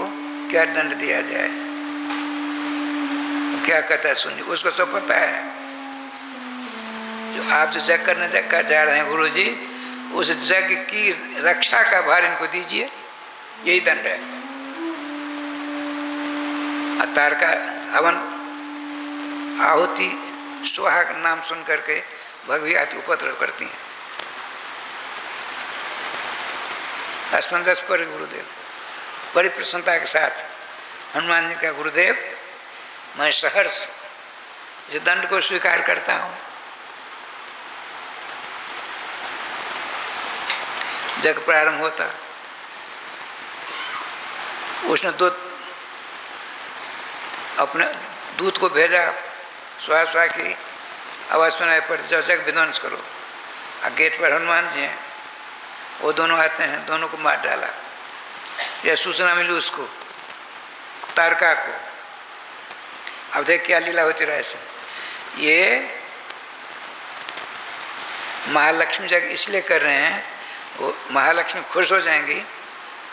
क्या दंड दिया जाए, क्या कहता है सुनिए, उसको सब पता है। जो आप जो जग करने जा रहे हैं गुरु जी, उस जग की रक्षा का भार इनको दीजिए, यही दंड है। तार का हवन आहुति स्वाहा का नाम सुन करके भगवी अति उपद्रव करती हैं। स्पंदस पर गुरुदेव बड़ी प्रसन्नता के साथ हनुमान जी का गुरुदेव, मैं सहर्ष इस दंड को स्वीकार करता हूँ। जग प्रारंभ होता, उसने अपने दूत को भेजा, स्वा स्वा की आवाज़ सुनाई पड़ती, जाओ जग विध्वंस करो। गेट पर हनुमान जी हैं, वो दोनों आते हैं, दोनों को मार डाला। यह सूचना मिली उसको, तारका को। अब देख क्या लीला होती रहा ऐसे। ये महालक्ष्मी जग इसलिए कर रहे हैं, वो महालक्ष्मी खुश हो जाएंगी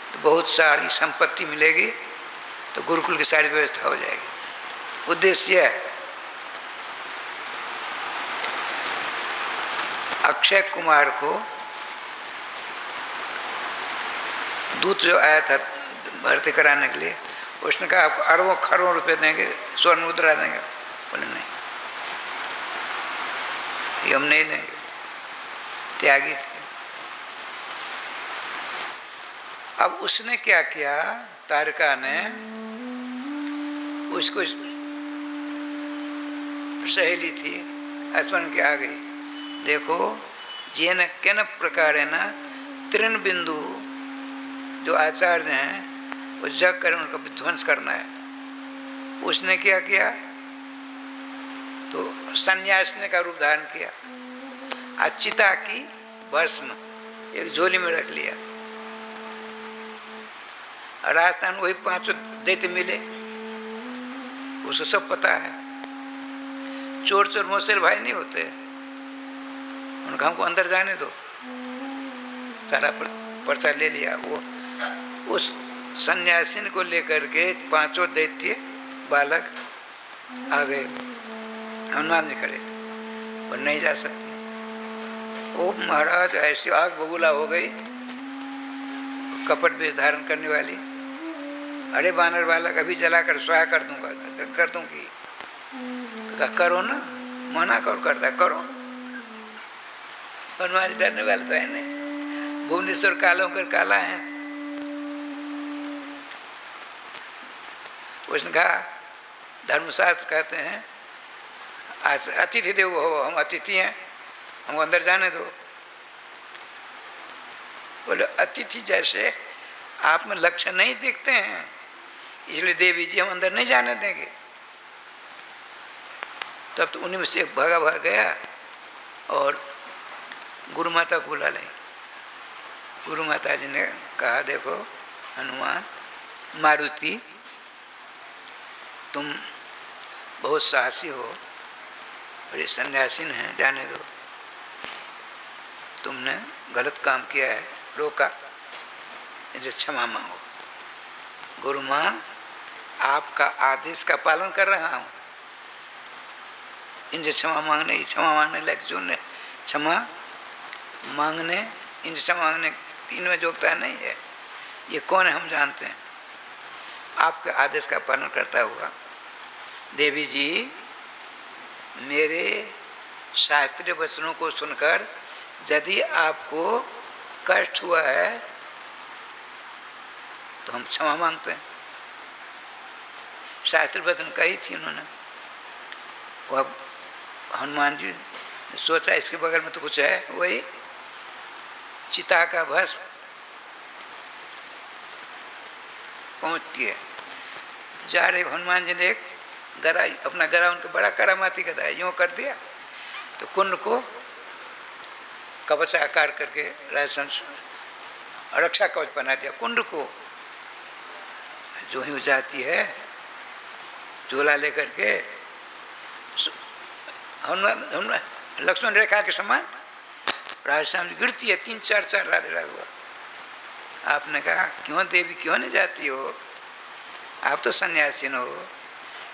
तो बहुत सारी संपत्ति मिलेगी, तो गुरुकुल की सारी व्यवस्था हो जाएगी। उद्देश्य है अक्षय कुमार को दूत जो आया था भर्ती कराने के लिए, उसने कहा आपको अरबों खरबों रुपए देंगे, स्वर्ण मुद्रा देंगे। बोले नहीं, ये हम नहीं देंगे, त्यागी थे। अब उसने क्या किया, तारिका ने उसको सहेली थी स्मरण के आ गई, देखो जेन केन प्रकार है ना तृण बिंदु जो आचार्य हैं वो जग कर उनका विध्वंस करना है। उसने क्या किया, तो सन्यासिनी का रूप धारण किया, चिता की भस्म एक झोली में रख लिया। राजस्थान वही 5 दैत्य मिले, उसको सब पता है। चोर चोर मोसेर भाई नहीं होते, उनका हमको अंदर जाने दो, सारा पर्चा ले लिया। वो उस सन्यासिन को लेकर के 5 दैत्य बालक आ गए, हनुमान जी खड़े, और नहीं जा सकते। ओ महाराज, ऐसी आग बबूला हो गई, कपट वेश धारण करने वाली, अरे बानर बालक अभी जला कर स्वाहा कर दूंगा, कर दूंगी। तो कहा करो ना, मना करो, करता करो। हनुमान जी डरने वाले तो है नहीं, भुवनेश्वर कालों कर काला है। उसने कहा, धर्मशास्त्र कहते हैं आज अतिथि देव हो, हम अतिथि हैं, हमको अंदर जाने दो। बोले अतिथि जैसे आप में लक्षण नहीं दिखते हैं, इसलिए देवी जी हम अंदर नहीं जाने देंगे। तब तो उन्हीं में से एक भागा गया और गुरु माता को बुला ली। गुरु माता जी ने कहा, देखो हनुमान, मारुति तुम बहुत साहसी हो और ये सन्यासीन हैं, जाने दो। तुमने गलत काम किया है, रोका, इनसे क्षमा मांगो। गुरु माँ, आपका आदेश का पालन कर रहा हूँ, इनसे क्षमा मांगने लायक जो ने क्षमा मांगने, इनसे क्षमा मांगने इनमें योग्यता नहीं है। ये कौन है हम जानते हैं, आपके आदेश का पालन करता हुआ। देवी जी, मेरे शास्त्रीय वचनों को सुनकर यदि आपको कष्ट हुआ है तो हम क्षमा मांगते हैं। शास्त्रीय वचन कही थी उन्होंने। वो अब हनुमान जी ने सोचा इसके बगल में तो कुछ है, वही चिता का भस्म पहुँचती है। जा रहे हनुमान जी ने एक गरा, अपना गरा, उनका बड़ा करामाती गदा है, यूँ कर दिया तो कुंड को कवच आकार करके राजस्थान रक्षा कवच बना दिया। कुंड को जो ही जाती है झोला लेकर के, हनुमान लक्ष्मण रेखा के समान राजस्थान गिरती है, 3-4 राधे राधे हुआ। आपने कहा, क्यों देवी, क्यों नहीं जाती हो, आप तो सन्यासीन हो,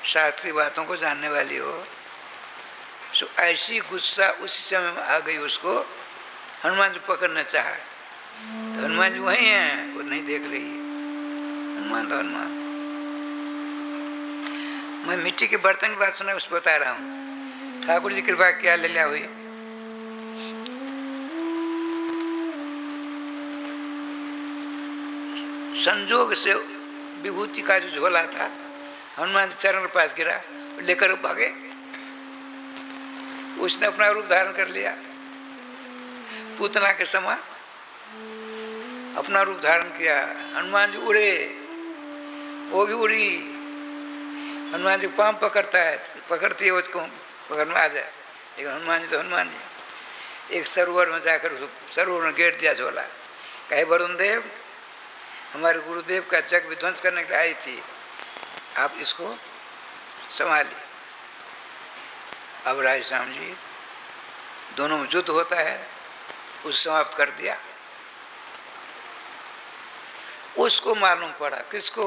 शास्त्रीय बातों को जानने वाली हो, सो ऐसी गुस्सा उसी समय में आ गई उसको, हनुमान जी पकड़ना चाहा तो हनुमान जी वहीं हैं, वो नहीं देख रही है। हनुमान तो हनुमान। मैं मिट्टी के बर्तन की बात सुना उसको बता रहा हूँ। ठाकुर जी कृपा क्या लीला हुई। संजोग से विभूति का जो झोला था हनुमान जी चरण के पास गिरा, लेकर भागे। उसने अपना रूप धारण कर लिया, पूतना के समान अपना रूप धारण किया। हनुमान जी उड़े, वो भी उड़ी। हनुमान जी पाँव पकड़ता है, पकड़ती है उसको पकड़ में आ जाए, लेकिन हनुमान जी तो हनुमान जी। एक सरोवर में जाकर सरोवर में गेट दिया झोला, कहे वरुण देव हमारे गुरुदेव का जग विध्वंस करने के लिए आई थी, आप इसको संभालिए। अब राय श्याम जी दोनों में युद्ध होता है, उस समाप्त कर दिया। उसको मालूम पड़ा, किसको?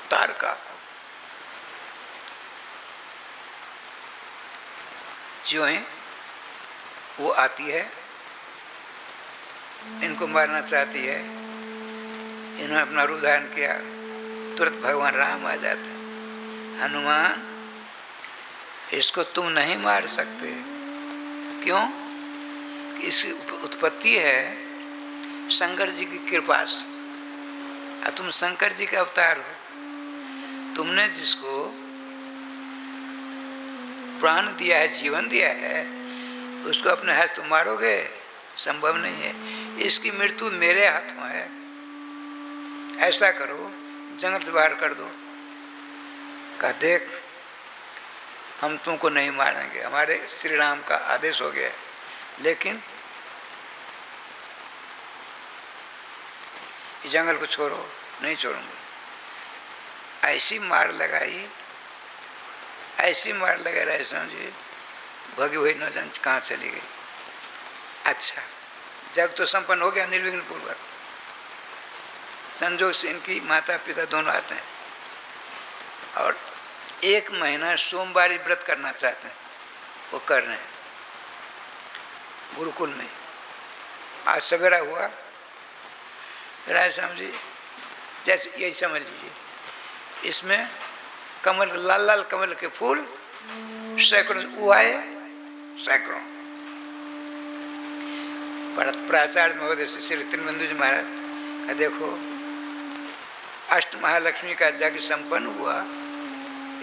तारका को। जो है वो आती है, इनको मारना चाहती है। इन्होंने अपना रूप धारण किया, तुरंत भगवान राम आ जाते हैं। हनुमान इसको तुम नहीं मार सकते। क्यों? इसकी उत्पत्ति है शंकर जी की कृपा से, और तुम शंकर जी का अवतार हो। तुमने जिसको प्राण दिया है, जीवन दिया है, उसको अपने हाथ तुम मारोगे? संभव नहीं है। इसकी मृत्यु मेरे हाथ में है। ऐसा करो, जंगल से बाहर कर दो। कहा देख हम तुमको नहीं मारेंगे, हमारे श्री राम का आदेश हो गया है, लेकिन इस जंगल को छोड़ो। नहीं छोड़ूंगी। ऐसी मार लगाई, ऐसी मार लगा रहे समझिए, भगी हुई न जान कहाँ चली गई। अच्छा, जग तो संपन्न हो गया निर्विघ्न पूर्वक। संजोग से इनकी माता पिता दोनों आते हैं और 1 महीना सोमवारी व्रत करना चाहते हैं, वो कर रहे हैं गुरुकुल में। आज सवेरा हुआ, राय श्याम जी जैसे यही समझ लीजिए, इसमें कमल, लाल लाल कमल के फूल सैकड़ों उगाए, सैकड़ों। प्राचार्य महोदय श्री त्रिवेंद्र जी महाराज का देखो, अष्ट महालक्ष्मी का यज्ञ संपन्न हुआ,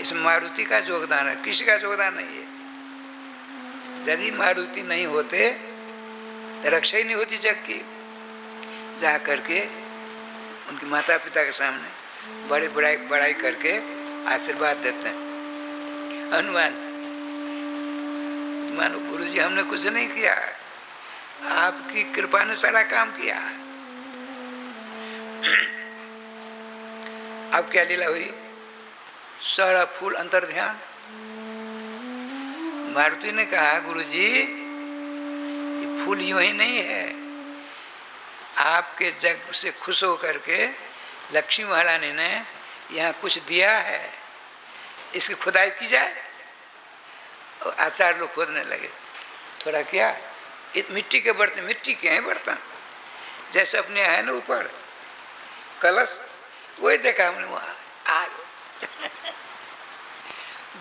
इसमें मारुति का योगदान है, किसी का योगदान नहीं है। यदि मारुति नहीं होते तो रक्षा ही नहीं होती जग की। जा करके उनके माता पिता के सामने बड़ी बड़ाई करके आशीर्वाद देते हैं। हनुमान मानो गुरु जी हमने कुछ नहीं किया, आपकी कृपा ने सारा काम किया। अब क्या लीला हुई? सारा फूल अंतर ध्यान। मारुति ने कहा गुरु जी ये फूल यूं ही नहीं है, आपके जग से खुश होकर के लक्ष्मी महारानी ने यहाँ कुछ दिया है, इसकी खुदाई की जाए। और आचार्य लोग खोदने लगे। थोड़ा क्या, इत मिट्टी के बर्तन, मिट्टी के हैं बर्तन, जैसे अपने है ना ऊपर कलश, वही देखा हमने वहाँ आग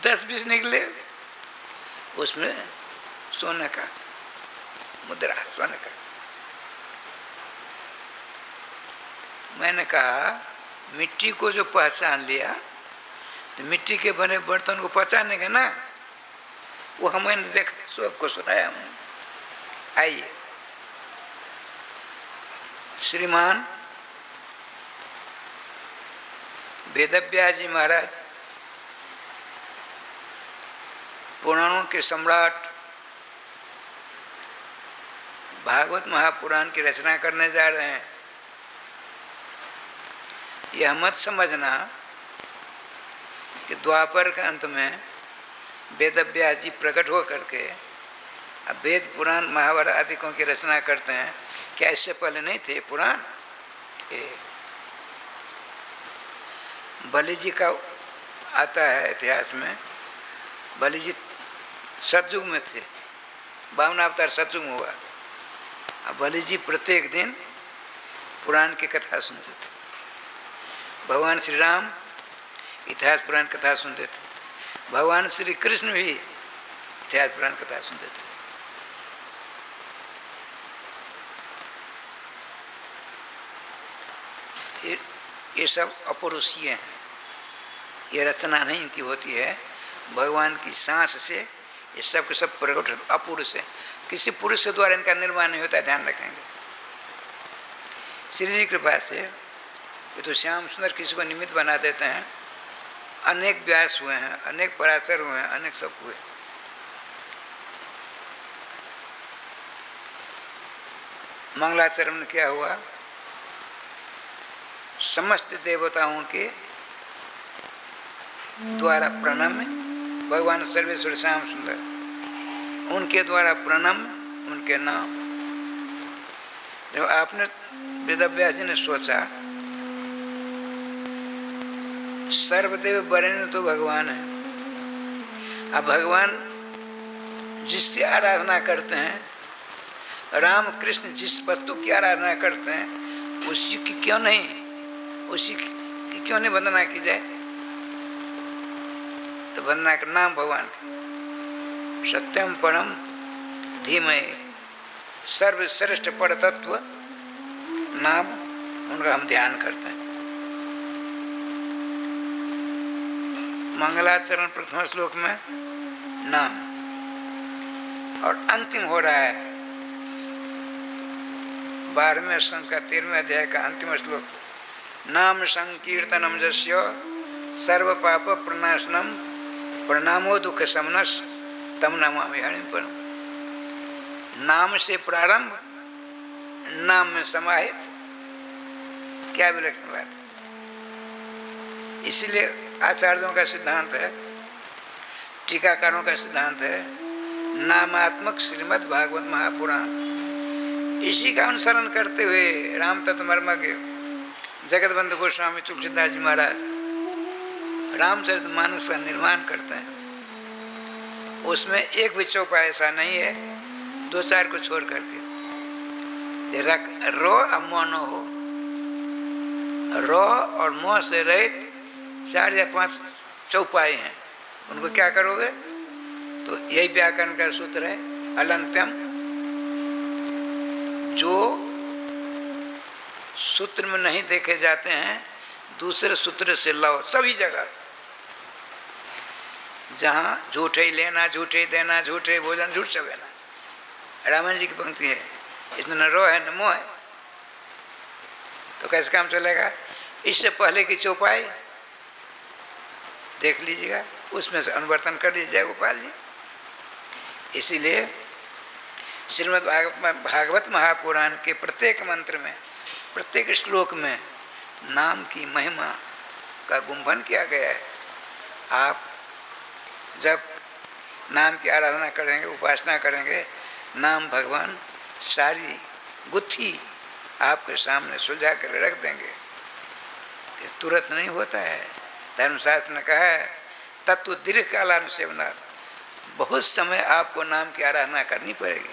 10-20 निकले, उसमें सोने का मुद्रा, सोने का। मैंने कहा मिट्टी को जो पहचान लिया तो मिट्टी के बने बर्तन को पहचानेगा ना, वो हमने देखा, सबको सुनाया हूँ। आइए, श्रीमान वेदव्यास जी महाराज पुराणों के सम्राट भागवत महापुराण की रचना करने जा रहे हैं। यह मत समझना कि द्वापर के अंत में वेदव्यास जी प्रकट हो करके अब वेद पुराण महाभारत आदि की रचना करते हैं। क्या इससे पहले नहीं थे पुराण? थे। बलि जी का आता है इतिहास में, बलि जी सतयुग में थे, 52 अवतार सतयुग में हुआ। अब बलि जी प्रत्येक दिन पुराण की कथा सुनते थे। भगवान श्री राम इतिहास पुराण कथा सुनते थे। भगवान श्री कृष्ण भी इतिहास पुराण कथा सुनते थे। ये सब अपौरुषीय हैं, ये रचना नहीं इनकी होती है, भगवान की सांस से ये सब के सब प्रकट अपुरुष है। किसी पुरुष के द्वारा इनका निर्माण नहीं होता है, ध्यान रखेंगे। श्री जी की कृपा से ये तो श्याम सुंदर किसी को निमित्त बना देते हैं। अनेक व्यास हुए हैं, अनेक पराशर हुए हैं, अनेक सब हुए। मंगलाचरण में क्या हुआ? समस्त देवताओं के द्वारा प्रणम, भगवान सर्वेश्वर श्याम सुंदर, उनके द्वारा प्रणम, उनके नाम। जब आपने वेदव्यास जी ने सोचा सर्वदेव वरेण्य तो भगवान है, अब भगवान जिसकी आराधना करते हैं, राम कृष्ण जिस वस्तु की आराधना करते हैं, उसी की क्यों नहीं वंदना की जाए? तो वंदना का नाम भगवान का सत्यम परम धीमहि सर्वश्रेष्ठ पर तत्व नाम, उनका हम ध्यान करते हैं। मंगलाचरण प्रथम श्लोक में नाम, और अंतिम हो रहा है 12वें स्कंद का 13वें अध्याय का अंतिम श्लोक, नाम संकीर्तनम जस्य सर्व पाप प्रणाशनम प्रणामो दुख शमनस तम नमामि हरिं परम। नाम से प्रारंभ, नाम में समाहित, क्या विलक्षण बात। इसलिए आचार्यों का सिद्धांत है, टीकाकारों का सिद्धांत है, नामात्मक श्रीमद् भागवत महापुराण। इसी का अनुसरण करते हुए राम तत्व मर्मज्ञ जगतबंधु गोस्वामी तुलसीदास जी महाराज रामचरितमानस का निर्माण करते हैं। उसमें एक भी चौपाई ऐसा नहीं है, 2-4 को छोड़ करके रो अब मोनो हो, रो और मोह से रहित 4 या 5 चौपाई हैं। उनको क्या करोगे? तो यही व्याकरण का सूत्र है, अलंत्यम। जो सूत्र में नहीं देखे जाते हैं, दूसरे सूत्र से लाओ सभी जगह। जहाँ झूठे ही लेना, झूठे ही देना, झूठे भोजन, झूठ चबेना। रामायण जी की पंक्ति है, इतना रो है न मोह है, तो कैसे काम चलेगा? इससे पहले की चौपाई देख लीजिएगा, उसमें से अनुवर्तन कर लीजिएगा गोपाल जी। इसीलिए श्रीमद् भागवत महापुराण के प्रत्येक मंत्र में, प्रत्येक श्लोक में नाम की महिमा का गुंफन किया गया है। आप जब नाम की आराधना करेंगे, उपासना करेंगे, नाम भगवान सारी गुत्थी आपके सामने सुलझा कर रख देंगे। ये तुरंत नहीं होता है। धर्मशास्त्र ने कहा है तत्व दीर्घ कालानुसेवनात्, बहुत समय आपको नाम की आराधना करनी पड़ेगी।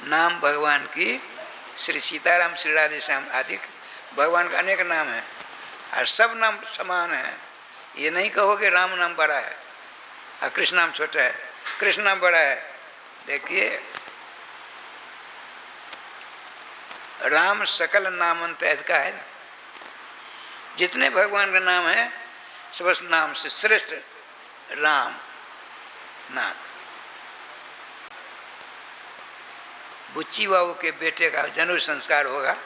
नाम भगवान की श्री सीताराम, श्री राधे श्याम आदि भगवान का अनेक नाम हैं और सब नाम समान हैं। ये नहीं कहोगे राम नाम बड़ा है और कृष्ण नाम छोटा है, कृष्ण नाम बड़ा है। देखिए राम सकल नामंत का है, जितने भगवान का नाम है सब नाम से श्रेष्ठ राम नाम। बुच्ची बाबू के बेटे का जनेऊ संस्कार होगा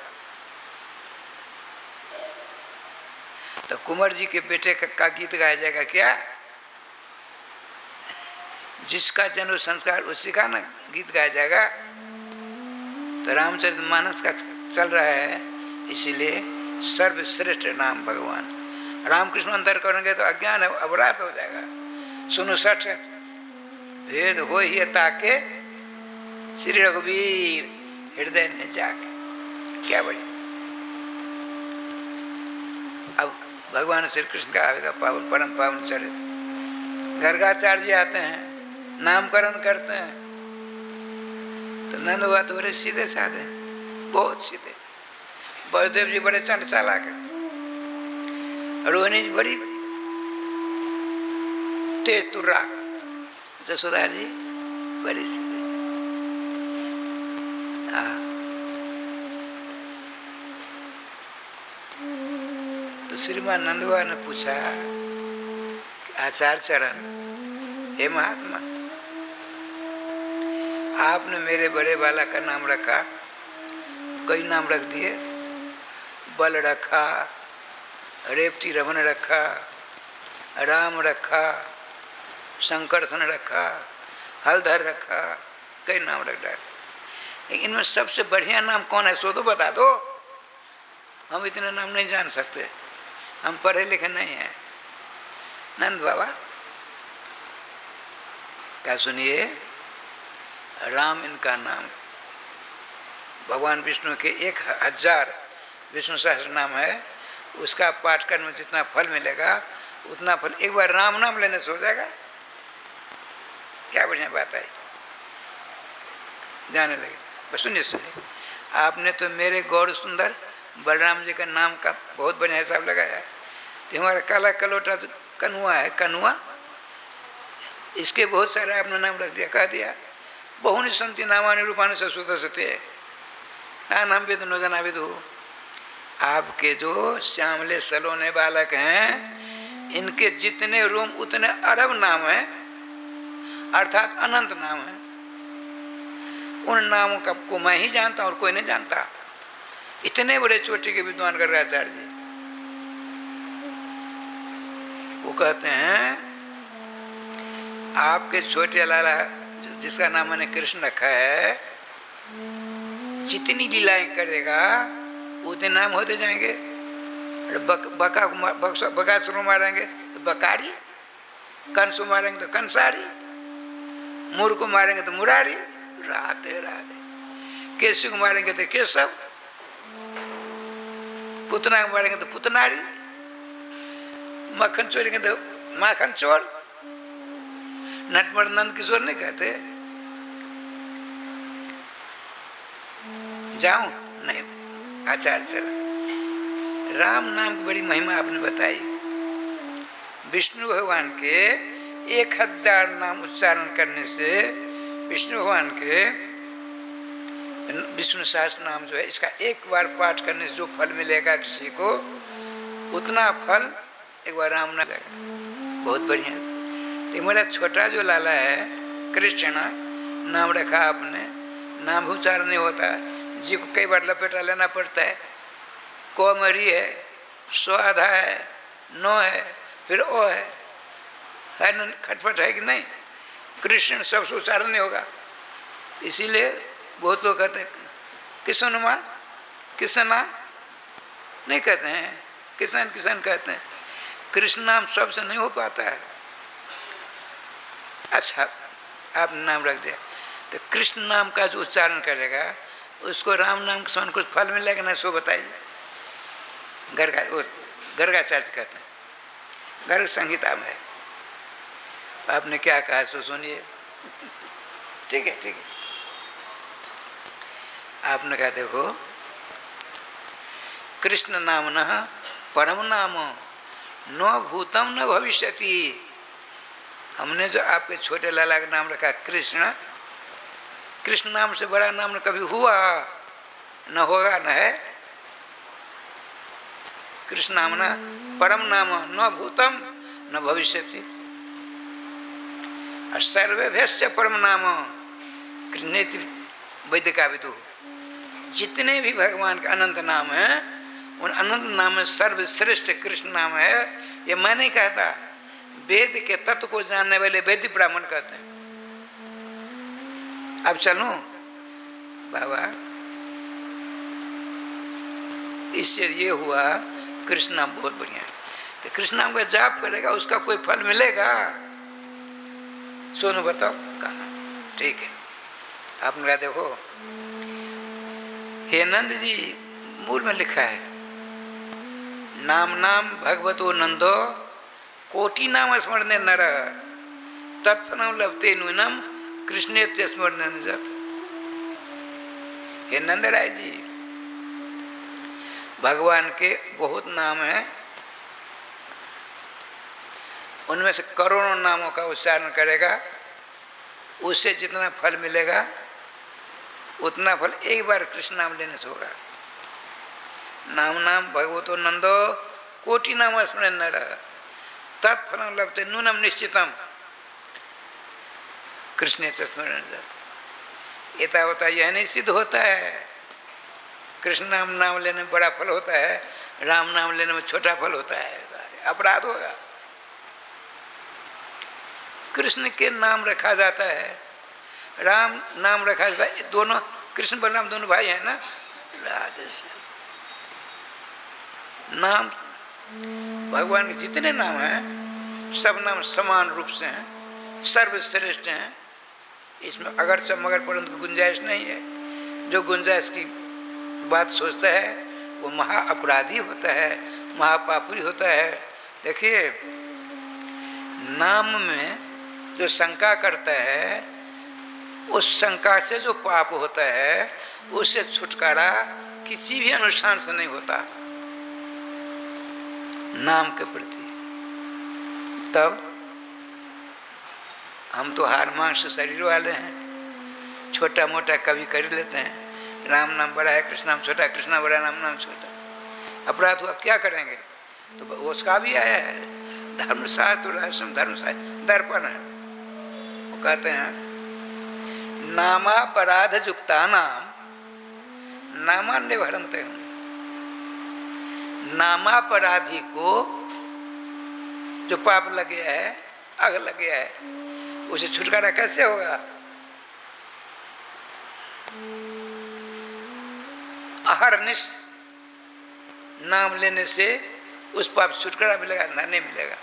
तो कुंवर जी के बेटे का गीत गाया जाएगा क्या? जिसका जनेऊ संस्कार उसी का ना गीत गाया जाएगा। तो रामचरितमानस का चल रहा है, इसीलिए सर्वश्रेष्ठ नाम भगवान। रामकृष्ण अंतर करेंगे तो अज्ञान अपराध हो जाएगा। सुनो 60 भेद हो ही ताके श्री रघुवीर हृदय में जाके, क्या बढ़िया। अब भगवान श्री कृष्ण का आवेगा पावन परम पावन चरित्र गर्गाचार्य जी आते हैं, नामकरण करते हैं, तो नंद बाबा तो बड़े सीधे साधे, बहुत सीधे। बलदेव जी बड़े चंड चालाक है, रोहिणी जी बड़ी तेज तुर्रा, जसोदा जी बड़ी सीधे। तो श्रीमान नंद बाबा ने पूछा, आचार्य चरण, हे महात्मा, आपने मेरे बड़े बालक का नाम रखा, कई नाम रख दिए, बल रखा, रेवती रमन रखा, राम रखा, शंकरसन रखा, हलधर रखा, कई नाम रख डाले, लेकिन इनमें सबसे बढ़िया नाम कौन है सो तो बता दो। हम इतने नाम नहीं जान सकते, हम पढ़े लिखे नहीं हैं। नंद बाबा क्या सुनिए, राम इनका नाम, भगवान विष्णु के 1000 विष्णु सहस्त्र नाम है, उसका पाठ करने में जितना फल मिलेगा उतना फल एक बार राम नाम लेने से हो जाएगा। क्या बढ़िया बात है, जाने लगे। बस सुनिए सुनिए, आपने तो मेरे गौर सुंदर बलराम जी का नाम का बहुत बढ़िया हिसाब लगाया। तो हमारा काला कलोटा तो कनुआ है, कनुआ, इसके बहुत सारे आपने नाम रख दिया, कह दिया बहुनी संति नामानि रूपानि ससुतसते नाम वेद न जना विदु। आपके जो श्यामले सलोने बालक हैं, इनके जितने रूम उतने अरब नाम हैं, अर्थात अनंत नाम है। उन नामों का को मैं ही जानता हूं और कोई नहीं जानता। इतने बड़े चोटी के विद्वान गर्गाचार्य जी, वो कहते हैं आपके छोटे लाला जिसका नाम मैंने कृष्ण रखा है, जितनी लीलाएं करेगा उतने नाम होते जाएंगे। बकासुर मारेंगे तो बकारी, कंस मारेंगे तो कंसारी, मूर को मारेंगे तो मुरारी, राधे राधे। केशव को मारेंगे तो केशव, पुतना को मारेंगे तो पुतनारी, मक्खन चोरेंगे तो माखन चोर। नटवर नंद किशोर नहीं कहते, जाऊं नहीं। आचार्य सर, राम नाम की बड़ी महिमा आपने बताई। विष्णु भगवान के 1000 नाम उच्चारण करने से विष्णु भगवान के विष्णु सहस्त्र नाम जो है, इसका एक बार पाठ करने से जो फल मिलेगा किसी को, उतना फल एक बार राम नाम लगेगा। बहुत बढ़िया। लेकिन मेरा छोटा जो लाला है कृष्ण, नाम रखा आपने, नाम भी उच्चारण नहीं होता, जी को कई बार लपेटा लेना पड़ता है। कोमरी है, स्वाधा है, नो है, फिर ओ है न, खटपट है कि नहीं। कृष्ण सबसे उच्चारण नहीं होगा, इसीलिए बहुत लोग कहते हैं किशन माँ, किसना नहीं कहते हैं, किशन किशन कहते हैं। कृष्ण नाम सबसे नहीं हो पाता है। अच्छा, आप नाम रख दिया, तो कृष्ण नाम का जो उच्चारण करेगा उसको राम नाम के समान कुछ फल मिलेगा ना, सो बताइए। गर्गाचार्य कहते हैं, गर्ग संहिता में है। तो आपने क्या कहा सो सुनिए। ठीक है ठीक है। आपने कहा देखो, कृष्ण नाम न परम नाम न भूतम न भविष्यति। हमने जो आपके छोटे लाला का नाम रखा कृष्ण, कृष्ण नाम से बड़ा नाम न कभी हुआ न होगा न है। कृष्ण नाम न परम नाम न भूतम न भविष्यति। सर्वेभ्यश्च परम नाम कृष्णेति वैदिका विदु। जितने भी भगवान के अनंत नाम हैं, उन अनंत नाम में सर्वश्रेष्ठ कृष्ण नाम है। ये मैं नहीं कहता, वेद के तत्व को जानने वाले वैदिक ब्राह्मण कहते हैं। अब चलूं बाबा, इससे ये हुआ कृष्ण नाम बहुत बढ़िया है। तो कृष्ण नाम का जाप करेगा, उसका कोई फल मिलेगा? सोनू बताओ कहा। ठीक है। आपने कहा देखो, हे नंद जी, मूल में लिखा है नाम नाम भगवतो नंदो कोटि नाम स्मरण नर। तत्फलम लभते नूनम कृष्णे स्मरण जात। हे नंदराय जी, भगवान के बहुत नाम हैं, उनमें से करोड़ों नामों का उच्चारण करेगा, उससे जितना फल मिलेगा उतना फल एक बार कृष्ण नाम लेने से होगा। नाम नाम भगवतो नंदो कोटि नाम स्मरण नर तत्फलम लभते नूनम निश्चितम कृष्ण स्मरण। एतावता यह नहीं सिद्ध होता है कृष्ण नाम लेने में बड़ा फल होता है, राम नाम लेने में छोटा फल होता है, अपराध होगा। कृष्ण के नाम रखा जाता है, राम नाम रखा जाता है, दोनों कृष्ण बलराम दोनों भाई हैं ना। राधे श्याम नाम भगवान के जितने नाम हैं सब नाम समान रूप से हैं, सर्वश्रेष्ठ हैं। इसमें अगर मगर परंतु गुंजाइश नहीं है। जो गुंजाइश की बात सोचता है वो महा अपराधी होता है, महापापी होता है। देखिए, नाम में जो शंका करता है उस शंका से जो पाप होता है उससे छुटकारा किसी भी अनुष्ठान से नहीं होता नाम के प्रति। तब हम तो हार मांस शरीर वाले हैं, छोटा मोटा कभी कर लेते हैं, राम नाम बड़ा है कृष्ण नाम छोटा, कृष्णा बड़ा राम नाम छोटा, अपराध हुआ, क्या करेंगे? तो उसका भी आया है धर्मशास्त्र रहस्यम धर्मशास्त्र दर्पण है। वो कहते हैं नामापराध युक्ता नाम नामान्य भरंते हम। नामापराधी को जो पाप लग गया है, आग लग गया है, उसे छुटकारा कैसे होगा? अहरनिश नाम लेने से उस पाप छुटकारा मिलेगा ना? नहीं मिलेगा।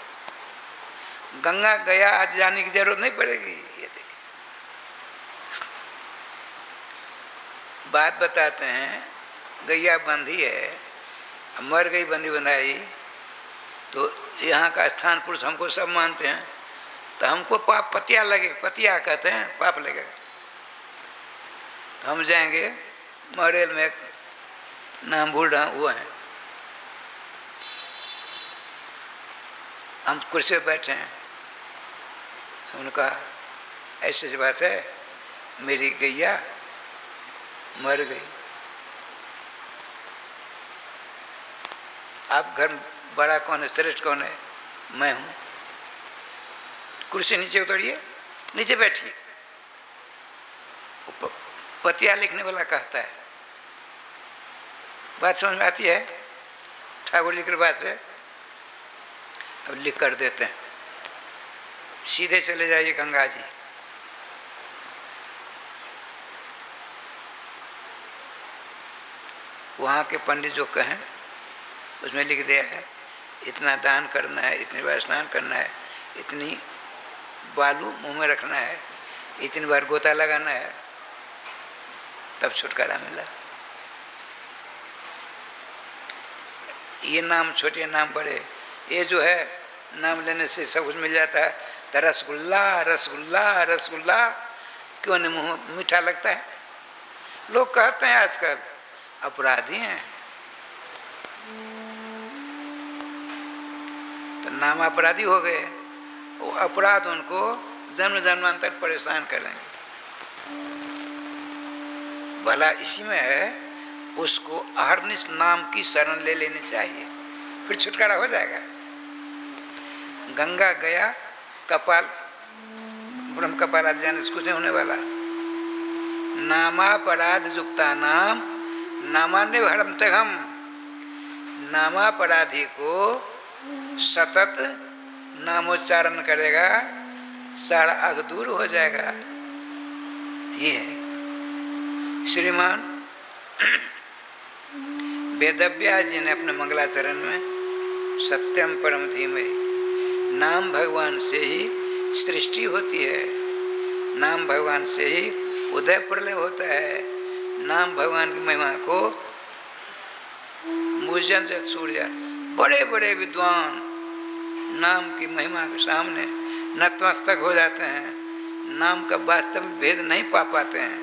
गंगा गया आज जाने की जरूरत नहीं पड़ेगी। ये देखिए, बात बताते हैं, गैया बंधी है, मर गई बंधी बंधाई, तो यहाँ का स्थान पुरुष हमको सब मानते हैं, तो हमको पाप पतिया लगे, पतिया कहते हैं, पाप लगेगा। तो हम जाएंगे मरेल में, नाम भूल रहा वो है, हम कुर्सी पर बैठे हैं, हमने कहा ऐसी बात है, मेरी गैया मर गई, आप घर बड़ा कौन है, श्रेष्ठ कौन है? मैं हूँ। कुर्सी नीचे उतरिए, नीचे बैठिए। पतिया लिखने वाला कहता है, बात समझ में आती है ठाकुर जी की बात से, तो लिख कर देते हैं, सीधे चले जाइए गंगा जी। वहाँ के पंडित जो कहें उसमें लिख दिया है, इतना दान करना है, इतनी बार स्नान करना है, इतनी बालू मुंह में रखना है, इतनी बार गोता लगाना है, तब छुटकारा मिला। ये नाम छोटे नाम बड़े, ये जो है नाम लेने से सब कुछ मिल जाता है। तो रसगुल्ला रसगुल्ला रसगुल्ला क्यों नहीं मुँह मीठा लगता है? लोग कहते हैं आजकल अपराधी हैं, तो नाम अपराधी हो गए, वो अपराध उनको जन्म जन्मांतर परेशान करेंगे। भला इसी में है, उसको अहरनिश नाम की शरण ले लेनी चाहिए, फिर छुटकारा हो जाएगा। गंगा गया कपाल, ब्रह्म कपाल आदि जाने से कुछ नहीं होने वाला। नामापराध युक्ता नाम नामान्य भरमते हम। नामापराधी को सतत नामोच्चारण करेगा, सारा अघ दूर हो जाएगा। ये है श्रीमान वेदव्यास जी ने अपने मंगलाचरण में सत्यम परम धीमहि, नाम भगवान से ही सृष्टि होती है, नाम भगवान से ही उदय प्रलय होता है। नाम भगवान की महिमा को मुझन से सूर्य, बड़े बड़े विद्वान नाम की महिमा के सामने नतमस्तक हो जाते हैं, नाम का वास्तविक भेद नहीं पा पाते हैं।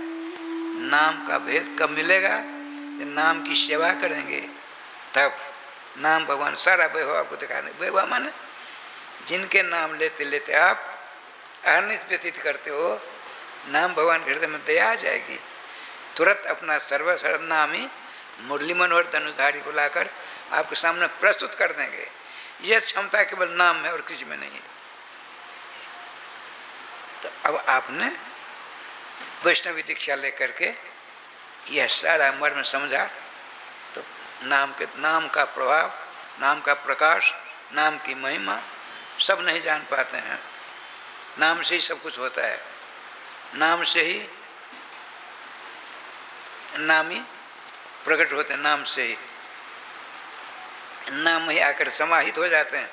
नाम का भेद कब मिलेगा? जब नाम की सेवा करेंगे तब नाम भगवान सारा वैभव आपको दिखा देंगे। वैभव माने जिनके नाम लेते लेते आप अहर्निश व्यतीत करते हो, नाम भगवान हृदय में दया आ जाएगी, तुरंत अपना सर्वनामी मुरली मनोहर धनुधारी को लाकर आपके सामने प्रस्तुत कर देंगे। यह क्षमता केवल नाम में और किसी में नहीं है। तो अब आपने वैष्णवी दीक्षा लेकर के यह सारा मर्म समझा, तो नाम का प्रभाव, नाम का प्रकाश, नाम की महिमा सब नहीं जान पाते हैं। नाम से ही सब कुछ होता है, नाम से ही नामी प्रकट होते हैं, नाम से ही नाम ही आकर समाहित हो जाते हैं।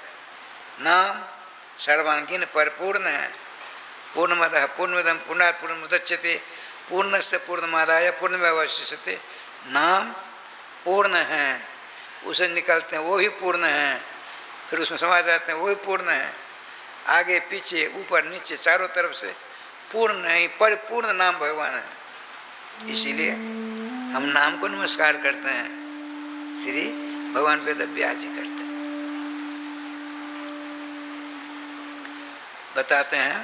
नाम सर्वांगीण परिपूर्ण है। पूर्णमदः पूर्णमिदं पूर्णात् पूर्णमुदच्यते पूर्णस्य पूर्णमादाय पूर्णमेवावशिष्यते। नाम पूर्ण है, उसे निकलते हैं वो भी पूर्ण है, फिर उसमें समा जाते हैं वो भी पूर्ण है। आगे पीछे ऊपर नीचे चारों तरफ से पूर्ण नहीं परिपूर्ण नाम भगवान है। इसीलिए हम नाम को नमस्कार करते हैं, श्री भगवान वेद व्यास जी करते हैं। बताते हैं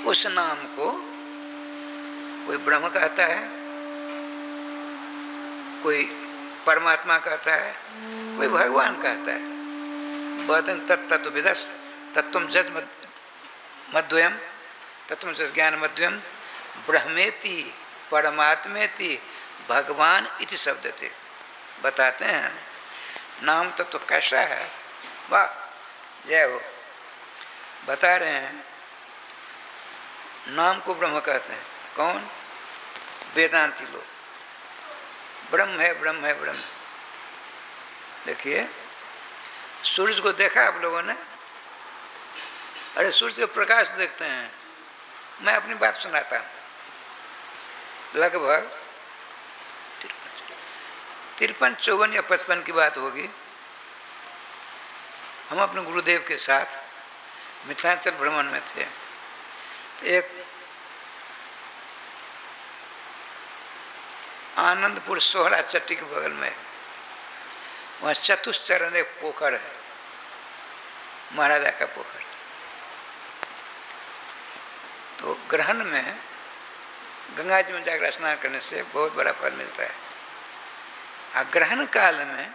उस नाम को कोई ब्रह्म कहता है, कोई परमात्मा कहता है, कोई भगवान कहता है। वदन् तत्तत्त्वविदस् तत्त्वं जज मद्वयम् तत्त्वं जज ज्ञान मद्वयम् ब्रह्मेति परमात्मेति भगवान इति शब्द थे। बताते हैं नाम तत्व कैसा है। वाह जय हो। बता रहे हैं नाम को ब्रह्म कहते हैं। कौन? वेदांती लोग। ब्रह्म है ब्रह्म है ब्रह्म। देखिए सूरज को देखा आप लोगों ने? अरे सूरज का प्रकाश देखते हैं। मैं अपनी बात सुनाता हूँ। लगभग 53, 54 या 55 की बात होगी। हम अपने गुरुदेव के साथ मिथिलांचल भ्रमण में थे। तो एक आनंदपुर सोहरा चट्टी के बगल में वहाँ चतुश्चरण एक पोखर है, महाराजा का पोखर। तो ग्रहण में गंगा जी में जाकर स्नान करने से बहुत बड़ा फल मिलता है। और ग्रहण काल में,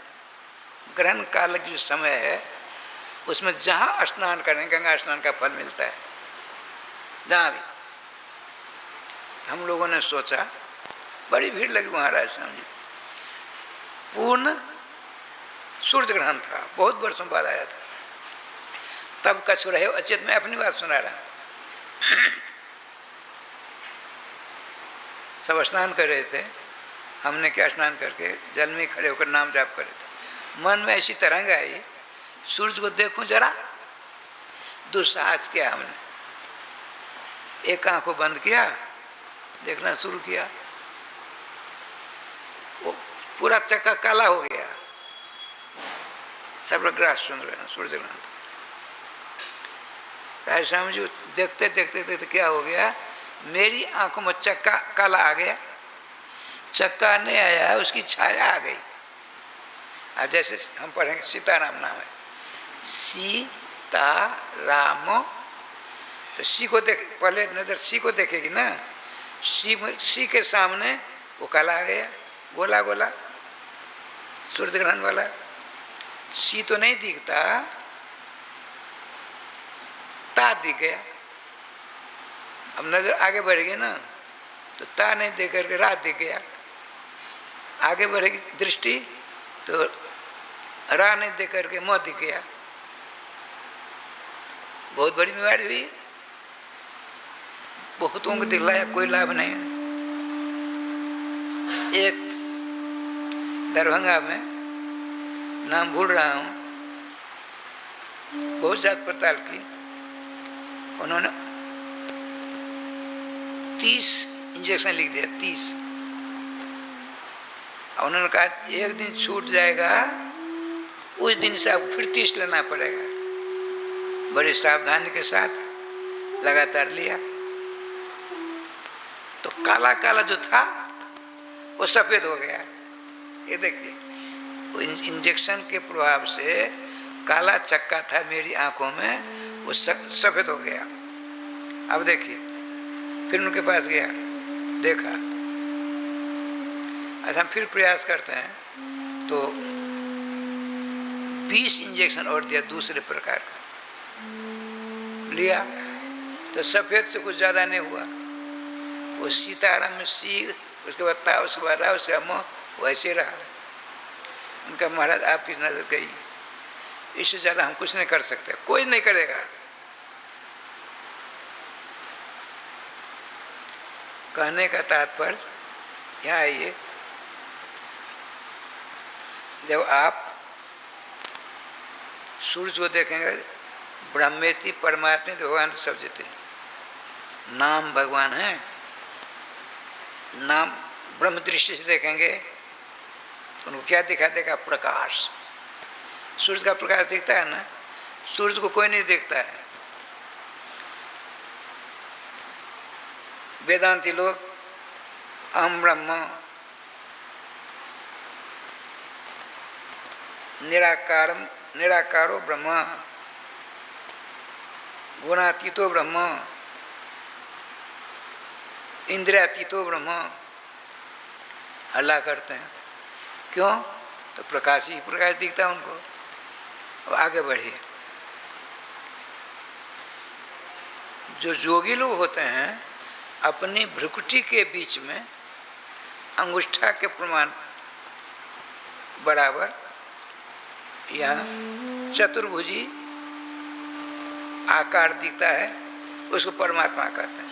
ग्रहण काल की जो समय है उसमें जहाँ स्नान करें गंगा स्नान का फल मिलता है, जहाँ भी। हम लोगों ने सोचा, बड़ी भीड़ लगी वहाँ राजस्थान जी। पूर्ण सूर्य ग्रहण था, बहुत वर्षों बाद आया था। तब कच्छ रहे अचेत में अपनी बात सुना रहा। सब स्नान कर रहे थे, हमने क्या स्नान करके जल में खड़े होकर नाम जाप कर रहे थे। मन में ऐसी तरंग आई, सूर्य को देखूं जरा। दुस्साहस किया हमने, एक आंख को बंद किया, देखना शुरू किया। वो पूरा चक्का काला हो गया। सब ग्रास सुन रहे हैं, सूर्य ग्रहण। राजश्याम जी देखते देखते देखते क्या हो गया, मेरी आंखों में चक्का काला आ गया। चक्का नहीं आया, उसकी छाया आ गई। अब जैसे हम पढ़ेंगे सीताराम नाम है, सीताराम। तो सी को देख, पहले नजर सी को देखेगी ना, सी के सामने वो काला आ गया, गोला गोला सूर्य ग्रहण वाला। सी तो नहीं दिखता, ता दिख गया। अब नजर आगे बढ़ेगी ना तो ता नहीं देख करके रात दिख गया। आगे बढ़ेगी दृष्टि तो रा नहीं देख करके मौ दिख गया। बहुत बड़ी बीमारी हुई, बहुतों को दिखलाया, कोई लाभ नहीं। एक दरभंगा में, नाम भूल रहा हूँ, बहुत जात पड़ताल की, उन्होंने 30 इंजेक्शन लिख दिया, 30। उन्होंने कहा एक दिन छूट जाएगा, उस दिन से आपको फिर 30 लेना पड़ेगा। बड़ी सावधानी के साथ लगातार लिया तो काला काला जो था वो सफ़ेद हो गया। ये देखिए, वो इंजेक्शन के प्रभाव से काला चक्का था मेरी आंखों में, वो सफ़ेद हो गया। अब देखिए, फिर उनके पास गया, देखा। अच्छा, हम फिर प्रयास करते हैं तो 20 इंजेक्शन और दिया दूसरे प्रकार का, लिया तो सफ़ेद से कुछ ज़्यादा नहीं हुआ। वो सीताराम में सी, उसके बाद ता, उसके बाद रा, उसके बाद मोह, वैसे रहा। उनका महाराज आपकी नजर गई, इससे ज़्यादा हम कुछ नहीं कर सकते, कोई नहीं करेगा। कहने का तात्पर्य यहाँ आइए, जब आप सूर्य को देखेंगे, ब्रह्मेति परमात्मा भगवान सब जीते, नाम भगवान है। नाम ब्रह्म दृष्टि से देखेंगे उनको क्या दिखा देगा? प्रकाश। सूर्य का प्रकाश दिखता है ना, सूर्य को कोई नहीं देखता है। वेदांती लोग अहम ब्रह्म, निराकारम निराकारो ब्रह्म, गुणातीतो ब्रह्म, इंद्रियातीतो ब्रह्म हल्ला करते हैं। क्यों? तो प्रकाश ही प्रकाश दिखता है उनको। अब आगे बढ़िए, जो योगी लोग होते हैं अपनी भ्रुकुटी के बीच में अंगुष्ठा के प्रमाण बराबर या चतुर्भुजी आकार दिखता है, उसको परमात्मा कहते हैं।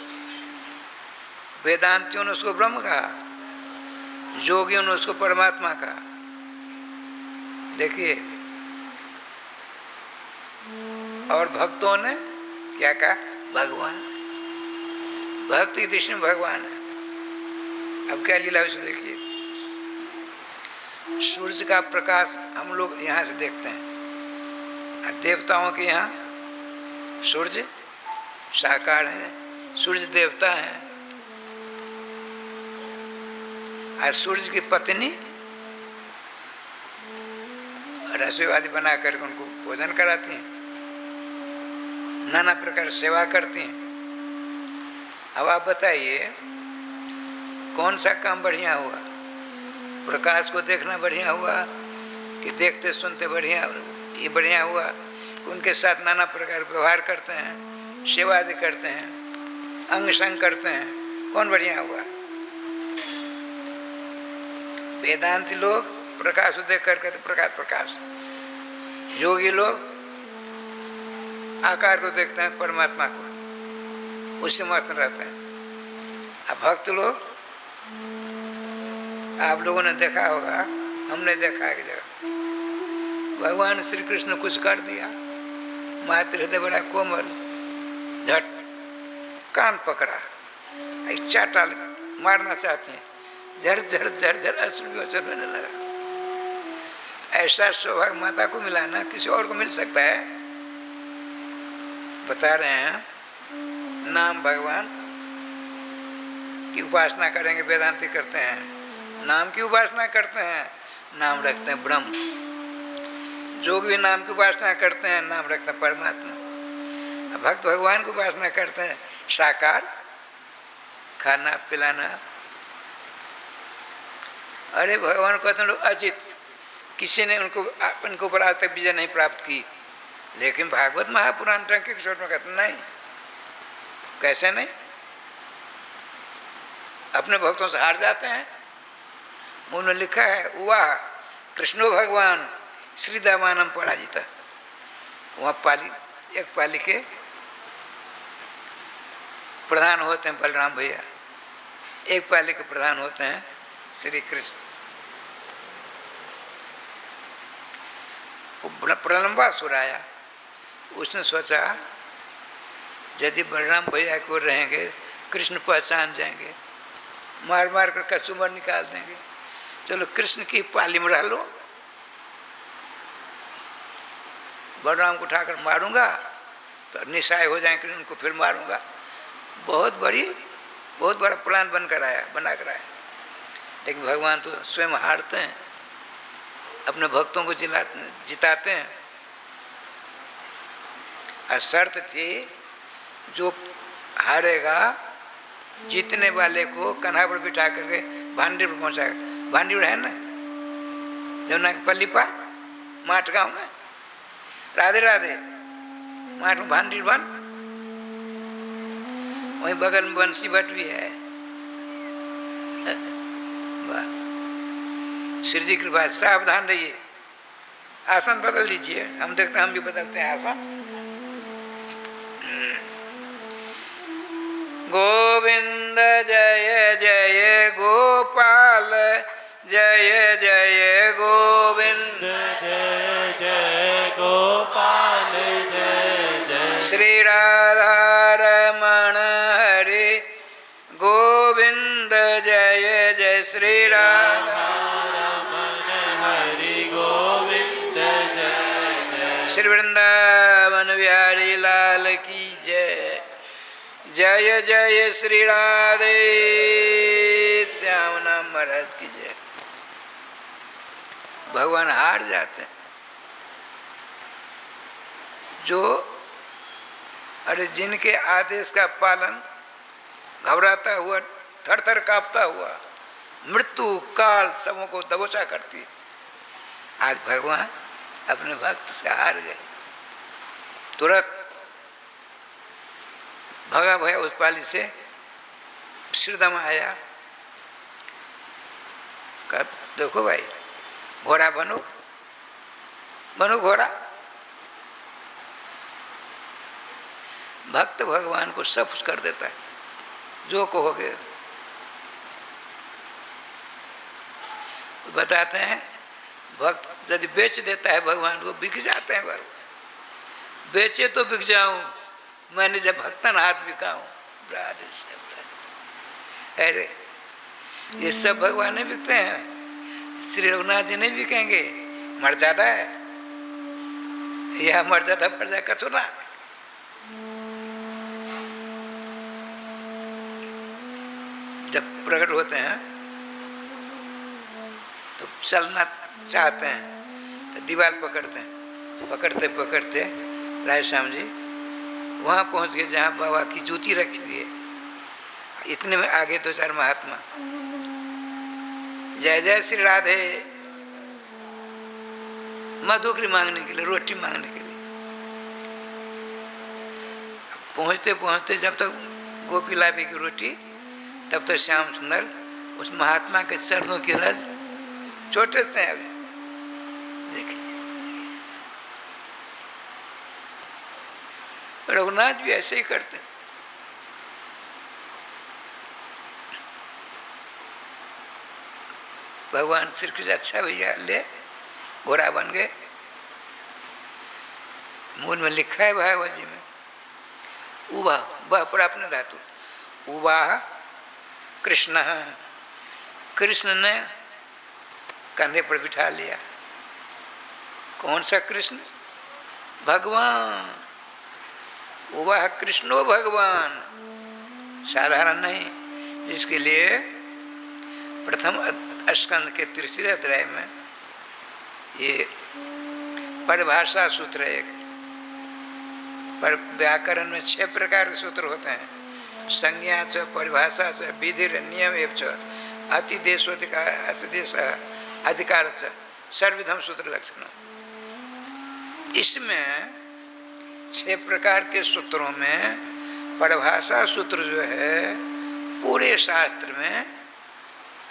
वेदांतियों ने उसको ब्रह्म कहा, योगियों ने उसको परमात्मा कहा। देखिए, और भक्तों ने क्या कहा? भगवान। भक्त की दृष्टि में भगवान है। अब क्या लीला उसे देखिए, सूर्य का प्रकाश हम लोग यहाँ से देखते हैं, देवताओं के यहाँ सूर्य साकार है, सूर्य देवता है। आज सूर्य की पत्नी रसोई आदि बना कर उनको भोजन कराती हैं, नाना प्रकार सेवा करती हैं। अब आप बताइए कौन सा काम बढ़िया हुआ? प्रकाश को देखना बढ़िया हुआ कि देखते सुनते बढ़िया, ये बढ़िया हुआ कि उनके साथ नाना प्रकार व्यवहार करते हैं, सेवा आदि करते हैं, अंग संग करते हैं? कौन बढ़िया हुआ? वेदांती लोग प्रकाश को देख कर कहते प्रकाश प्रकाश, योगी लोग आकार को देखते हैं, परमात्मा को, उससे मस्त रहते हैं। अब भक्त लोग, आप लोगों ने देखा होगा, हमने देखा है कि जगह भगवान श्री कृष्ण कुछ कर दिया, मात्र हृदय बड़ा कोमल, झट कान पकड़ा, एक चाटा मारना चाहते हैं, झर झर झर झर अश्रु होने लगा। ऐसा सौभाग्य माता को मिला ना, किसी और को मिल सकता है? बता रहे हैं, नाम भगवान की उपासना करेंगे, वेदांती करते हैं, नाम की उपासना करते हैं, नाम रखते हैं ब्रह्म। जोग भी नाम की उपासना करते हैं, नाम रखते हैं परमात्मा। भक्त भगवान की उपासना करते हैं, साकार, खाना पिलाना। अरे भगवान कहते हैं लोग अचित, किसी ने उनको ऊपर आज तक विजय नहीं प्राप्त की, लेकिन भागवत महापुराण टंके किशोर में कहते नहीं। कैसे नहीं? अपने भक्तों से हार जाते हैं। उन्होंने लिखा है, वाह कृष्णो भगवान श्री दामानम पराजिता। वहाँ पाली, एक पाली के प्रधान होते हैं बलराम भैया, एक पाली के प्रधान होते हैं श्री कृष्ण। प्रलंबासुर आया, उसने सोचा यदि बलराम भैया को रहेंगे कृष्ण पहचान जाएंगे, मार मार कर कचूमर निकाल देंगे, चलो कृष्ण की पाली में डालो, बलराम को उठाकर मारूंगा तो निशाय हो जाएंगे, उनको फिर मारूंगा। बहुत बड़ा प्लान बना कर आया। लेकिन भगवान तो स्वयं हारते हैं, अपने भक्तों को जिताते हैं। और शर्त थी, जो हारेगा जीतने वाले को कन्हा पर बिठा करके भांडीर पर पहुंचाएगा। भांडीर है ना, जो ना पल्लीपा माठ गाँव में, राधे राधे माठ में भांडीर बन, वहीं बगल में बंसी भट्ट भी है। श्री जी कृपा, सावधान रहिए। आसन बदल दीजिए, हम देखते हैं, हम भी बदलते हैं आसन। गोविंद जय जय गोपाल, जय जय गोविंद, जय जय गोपाल, जय जय श्री राधा रमण हरि गोविंद, जय जय श्री राधा रमण हरि गोविंद, जय जय श्री वृंदावन बिहारी लाल की जय। जय जय श्री राधे श्याम नाम महाराज की जय। भगवान हार जाते हैं। जो अरे जिनके आदेश का पालन घबराता हुआ, थर थर कांपता हुआ, मृत्यु काल सबों को दबोचा करती, आज भगवान अपने भक्त से हार गए। तुरंत भगा भया उस पाली से, श्रीदम आया, कहा देखो भाई, घोड़ा बनो घोड़ा। भक्त भगवान को सब कुछ कर देता है, जो कहोगे। बताते हैं, भक्त यदि बेच देता है भगवान को, बिक जाते हैं भगवान। बेचे तो बिक जाऊं, मैंने जब भक्तन हाथ बिकाऊं। अरे ये सब भगवान नहीं बिकते हैं, श्री रघुनाथ जी नहीं बिकेंगे। मर्यादा है, यह मर्यादा फर्जा कचुना। जब प्रकट होते हैं तो चलना चाहते हैं तो दीवार पकड़ते हैं, पकड़ते पकड़ते राय श्याम जी वहाँ पहुँच गए जहाँ बाबा की जूती रखी हुई है। इतने में आगे दो चार महात्मा, जय जय श्री राधे, मधुकरी मांगने के लिए, रोटी मांगने के लिए। पहुँचते पहुँचते जब तक गोपी लाभी की रोटी, तब तक श्याम सुंदर उस महात्मा के चरणों की रज छोटे से अभी देखिए। रघुनाथ भी ऐसे ही करते। भगवान श्री कृष्ण, अच्छा भैया ले, घोड़ा बन गए। मूल में लिखा है भागवत जी में, उबा वह पर अपने धातु, उबा कृष्ण, कृष्ण ने कंधे पर बिठा लिया। कौन सा कृष्ण? भगवान। उबा कृष्णो भगवान, साधारण नहीं, जिसके लिए प्रथम स्कंद के 3 अध्याय में ये परिभाषा सूत्र है। एक पर व्याकरण में 6 प्रकार के सूत्र होते हैं, संज्ञा च, परिभाषा च, विधि नियम एवं च, अतिदेशोधिकार अतिदेश अधिकार च, सर्वविधम सूत्र लक्षण। इसमें 6 प्रकार के सूत्रों में परिभाषा सूत्र जो है पूरे शास्त्र में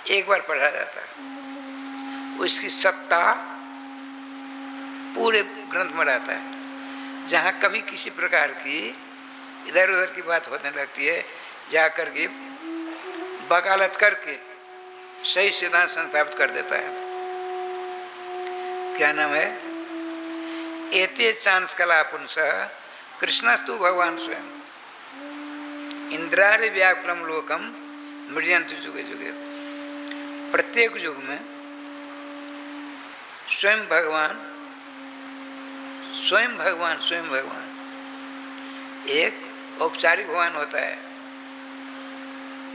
एक बार पढ़ा जाता है। उसकी सत्ता पूरे ग्रंथ में रहता है। जहाँ कभी किसी प्रकार की इधर उधर की बात होने लगती है, जाकर के वकालत करके सही सिद्धांत स्थापित कर देता है। क्या नाम है? एते चांस कला पुंस कृष्णस्तु भगवान स्वयं इंद्रारि व्याकुलम लोकम मृजंत जुगे जुगे। प्रत्येक युग में स्वयं भगवान एक औपचारिक भगवान होता है,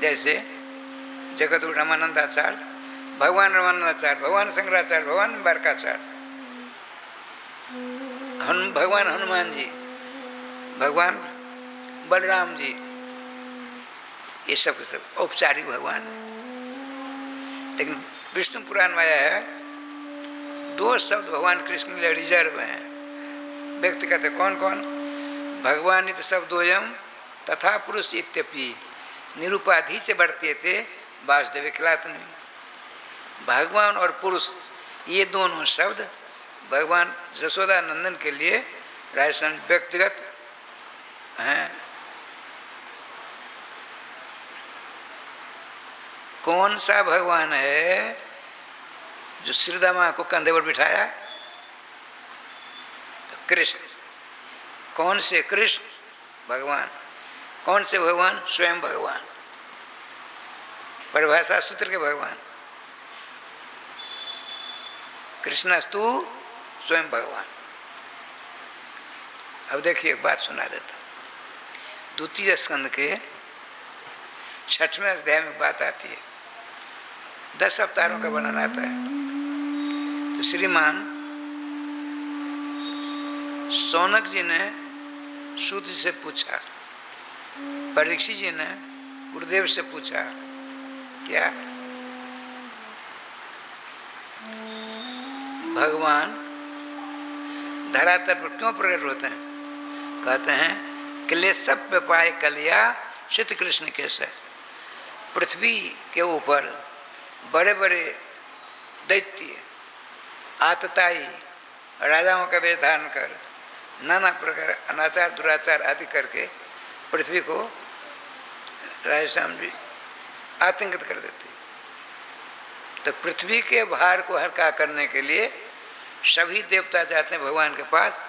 जैसे जगतगुरु रामानंदाचार्य, भगवान रामानंदाचार्य, भगवान शंकराचार्य, भगवान निम्बारकाचार्य, भगवान हनुमान जी, भगवान बलराम जी, ये सब औपचारिक भगवान है। लेकिन विष्णु पुराण में आया है, 2 शब्द भगवान कृष्ण के लिए रिजर्व हैं। व्यक्ति कहते कौन कौन? भगवान इत शब्दोयम तथा पुरुष इत्यपि निरुपाधि से बढ़ते थे वासुदेव खिलातनी। भगवान और पुरुष ये दोनों शब्द भगवान यशोदा नंदन के लिए राजस्थान व्यक्तिगत हैं। कौन सा भगवान है जो श्रीदामा को कंधे पर बिठाया? तो कृष्ण। कौन से कृष्ण? भगवान। कौन से भगवान? स्वयं भगवान, परिभाषा सूत्र के भगवान। कृष्णस्तु स्वयं भगवान। अब देखिए एक बात सुना देता। द्वितीय स्कंद के 6वें अध्याय में बात आती है, 10 अवतारों का वर्णन आता है। तो श्रीमान सौनक जी ने सूत से पूछा, परीक्षित जी ने गुरुदेव से पूछा, क्या भगवान धरातल पर क्यों प्रकट होते हैं? कहते हैं क्लेश पे पाए कलिया श्री कृष्ण के से। पृथ्वी के ऊपर बड़े बड़े दैत्य आतताई राजाओं का वेश धारण कर नाना प्रकार अनाचार दुराचार आदि करके पृथ्वी को राजश्याम जी आतंकित कर देते। तो पृथ्वी के भार को हल्का करने के लिए सभी देवता जाते हैं भगवान के पास,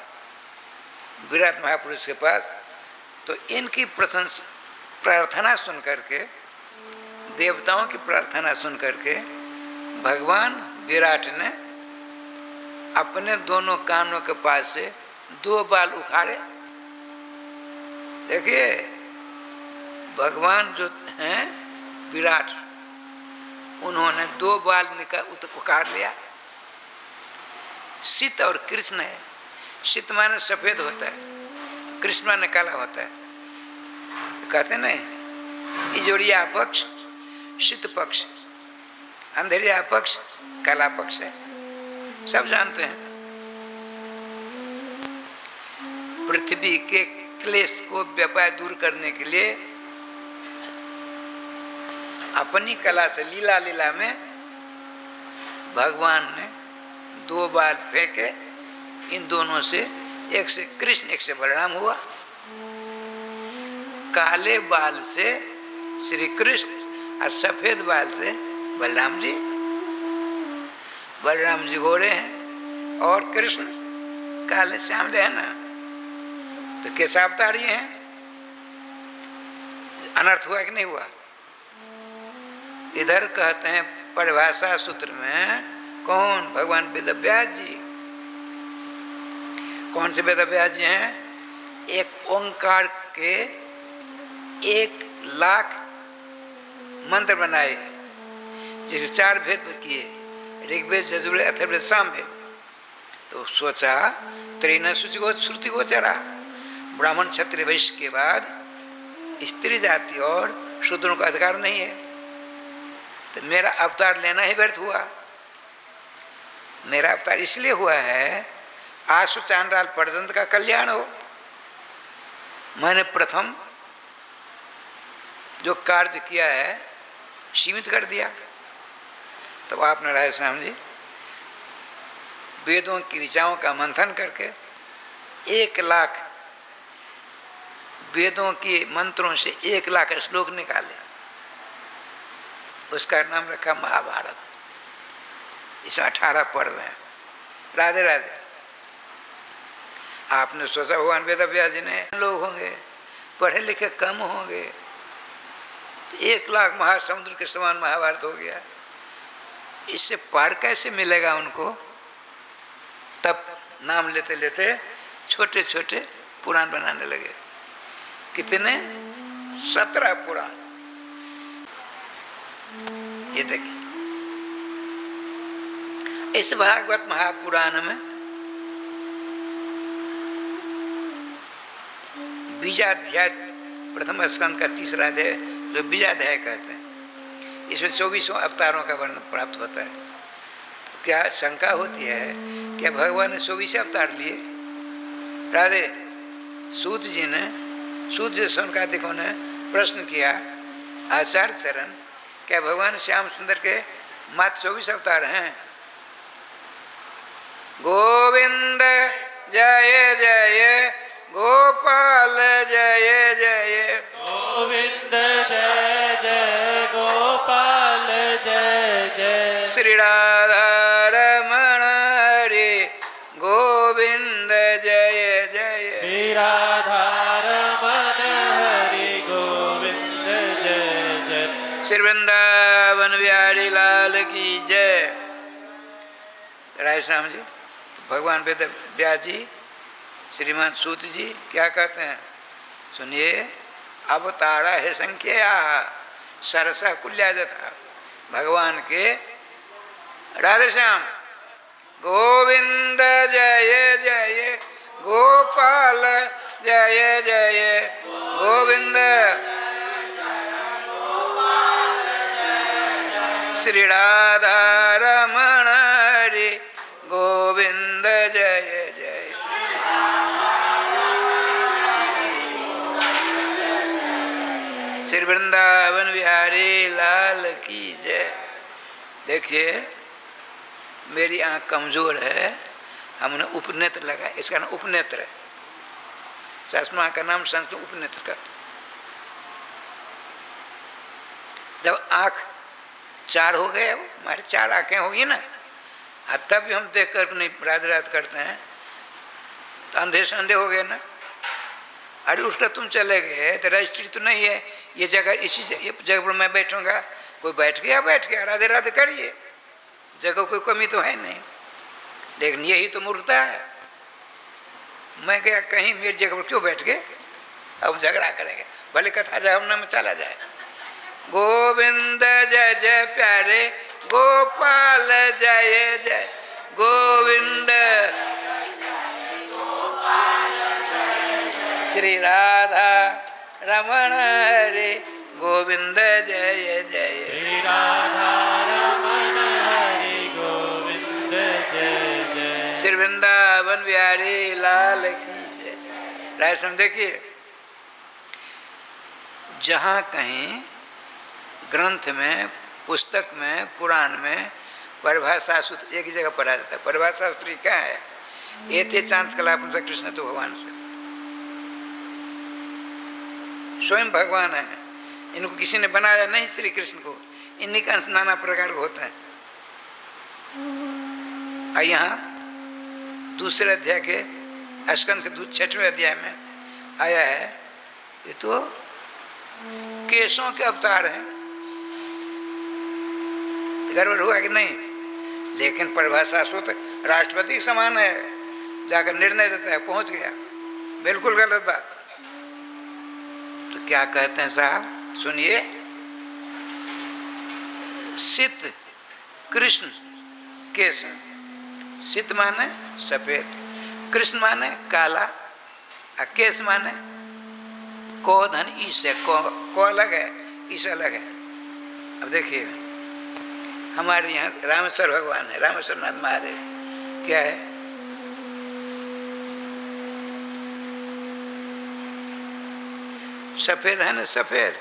विराट महापुरुष के पास। तो इनकी प्रशंसा प्रार्थना सुन करके, देवताओं की प्रार्थना सुन करके भगवान विराट ने अपने दोनों कानों के पास से 2 बाल उखाड़े। देखिए भगवान जो हैं विराट, उन्होंने 2 बाल उखाड़ लिया। शीत और कृष्ण है। शीत माने सफेद होता है, कृष्ण माने काला होता है। कहते नहीं इजोरिया पक्ष शीत पक्ष, अंधेरिया पक्ष काला पक्ष है, सब जानते हैं। पृथ्वी के क्लेश को व्यापार दूर करने के लिए अपनी कला से लीला लीला में भगवान ने 2 बाल फेंके। इन दोनों से, एक से कृष्ण एक से बलराम हुआ। काले बाल से श्री कृष्ण और सफेद बाल से बलराम जी। बलराम जी गोरे हैं और कृष्ण काले श्यामले है ना, तो कैसा अवतार ये हैं? अनर्थ हुआ कि नहीं हुआ? इधर कहते हैं परिभाषा सूत्र में, कौन? भगवान वेदव्यास जी। कौन से वेदव्यास जी हैं? एक ओंकार के 1,00,000 मंत्र बनाए, जिसे 4 भेद किए, ऋग्वेद यजुर्वेद अथर्ववेद सामवेद। तो सोचा त्रिन श्रुति गोचरा, ब्राह्मण क्षत्रिय वैश्य के बाद स्त्री जाति और शूद्रों का अधिकार नहीं है, तो मेरा अवतार लेना ही व्यर्थ हुआ। मेरा अवतार इसलिए हुआ है आशु चांडाल पर्यंत का कल्याण हो। मैंने प्रथम जो कार्य किया है सीमित कर दिया। तो आपने राधेश्याम जी वेदों की ऋचाओं का मंथन करके 1,00,000 वेदों के मंत्रों से 1,00,000 श्लोक निकाले। उसका नाम रखा महाभारत। इसमें 18 पर्व हैं। राधे राधे। आपने सोचा भगवान वेदव्यास जी ने लोग होंगे, पढ़े लिखे कम होंगे, तो 1,00,000 महासमुद्र के समान महाभारत हो गया। इससे पार कैसे मिलेगा उनको? तब नाम लेते लेते छोटे छोटे पुराण बनाने लगे। कितने? 17 पुराण। ये देखिए, इस भागवत महापुराण में बीजाध्याय प्रथम स्कंद का 3रा अध्याय जो बीजाध्याय कहते हैं, इसमें 24 अवतारों का वर्णन प्राप्त होता है। तो क्या शंका होती है, क्या भगवान ने 24 अवतार लिए? राधे सूत जी ने, सूत जी शौनकादिकों ने प्रश्न किया आचार्य चरण, क्या भगवान श्याम सुंदर के मात्र 24 अवतार हैं? गोविंद जय जय गोपाल जय जय, गोविंद जय जय गोपाल जय जय, श्री राधा रमण हरि गोविंद जय जय, श्री राधा रमण हरि गोविंद जय जय, श्री वृंदावन बिहारी लाल की जय। राय श्याम जी, भगवान वेद व्यास जी, श्रीमान सूत जी क्या कहते हैं सुनिए। अवतारा है संख्या सरसा कुल्या जथा, भगवान के राधे श्याम गोविंद जय जय गोपाल जय जय, गोविंद श्री राधा रमण हरि गोविंद जय जय, श्री वृंदावन बिहारी लाल की जय। देखिए मेरी आँख कमज़ोर है, हमने उपनेत्र लगा, इसका नाम उपनेत्र है, चश्मा का नाम संस्कृत उपनेत्र का। जब आँख 4 हो गए, हमारी 4 आँखें होगी ना, तब भी हम देख कर नहीं रात रात करते हैं, तो अंधे संधे हो गए ना। अरे उसका तुम चले गए तो रजिस्ट्री तो नहीं है, ये जगह इसी जगह पर मैं बैठूंगा, कोई बैठ गया राधे राधे करिए, जगह कोई कमी तो है नहीं। लेकिन यही तो मूर्खता है, मैं गया कहीं, मेरी जगह पर क्यों बैठ गए, अब झगड़ा करेंगे, भले कथा जाए हम में चला जाए। गोविंद जय जय प्यारे गोपाल जय जय, गोविंद श्री राधा रमण हरि गोविंद जय जय, श्री राधा रमण हरि गोविंद जय जय, श्री वृंदावन बिहारी लाल की जय। राय सम देखिए, जहाँ कहीं ग्रंथ में, पुस्तक में, पुराण में परिभाषा सूत्र एक ही जगह पढ़ा जाता है। परिभाषा सूत्र क्या है? एते चांस कला कृष्ण तो भगवान स्वयं भगवान है, इनको किसी ने बनाया नहीं, श्री कृष्ण को, इन्हीं का अंश नाना प्रकार का होता है। और यहाँ दूसरे अध्याय के स्कंद के 6वें अध्याय में आया है, ये तो केशों के अवतार हैं। गड़बड़ हुआ कि नहीं? लेकिन परिभाषा सूत्र राष्ट्रपति समान है, जाकर निर्णय देता है, पहुंच गया, बिल्कुल गलत बात। तो क्या कहते हैं साहब सुनिए, सित कृष्ण केश, सित माने सफेद, कृष्ण माने काला, और केश माने को धन ईश है, को अलग है, ईश अलग है। अब देखिए हमारे यहाँ रामेश्वर भगवान है, रामेश्वर नाथ महादेव, क्या है? सफेद है ना, सफेद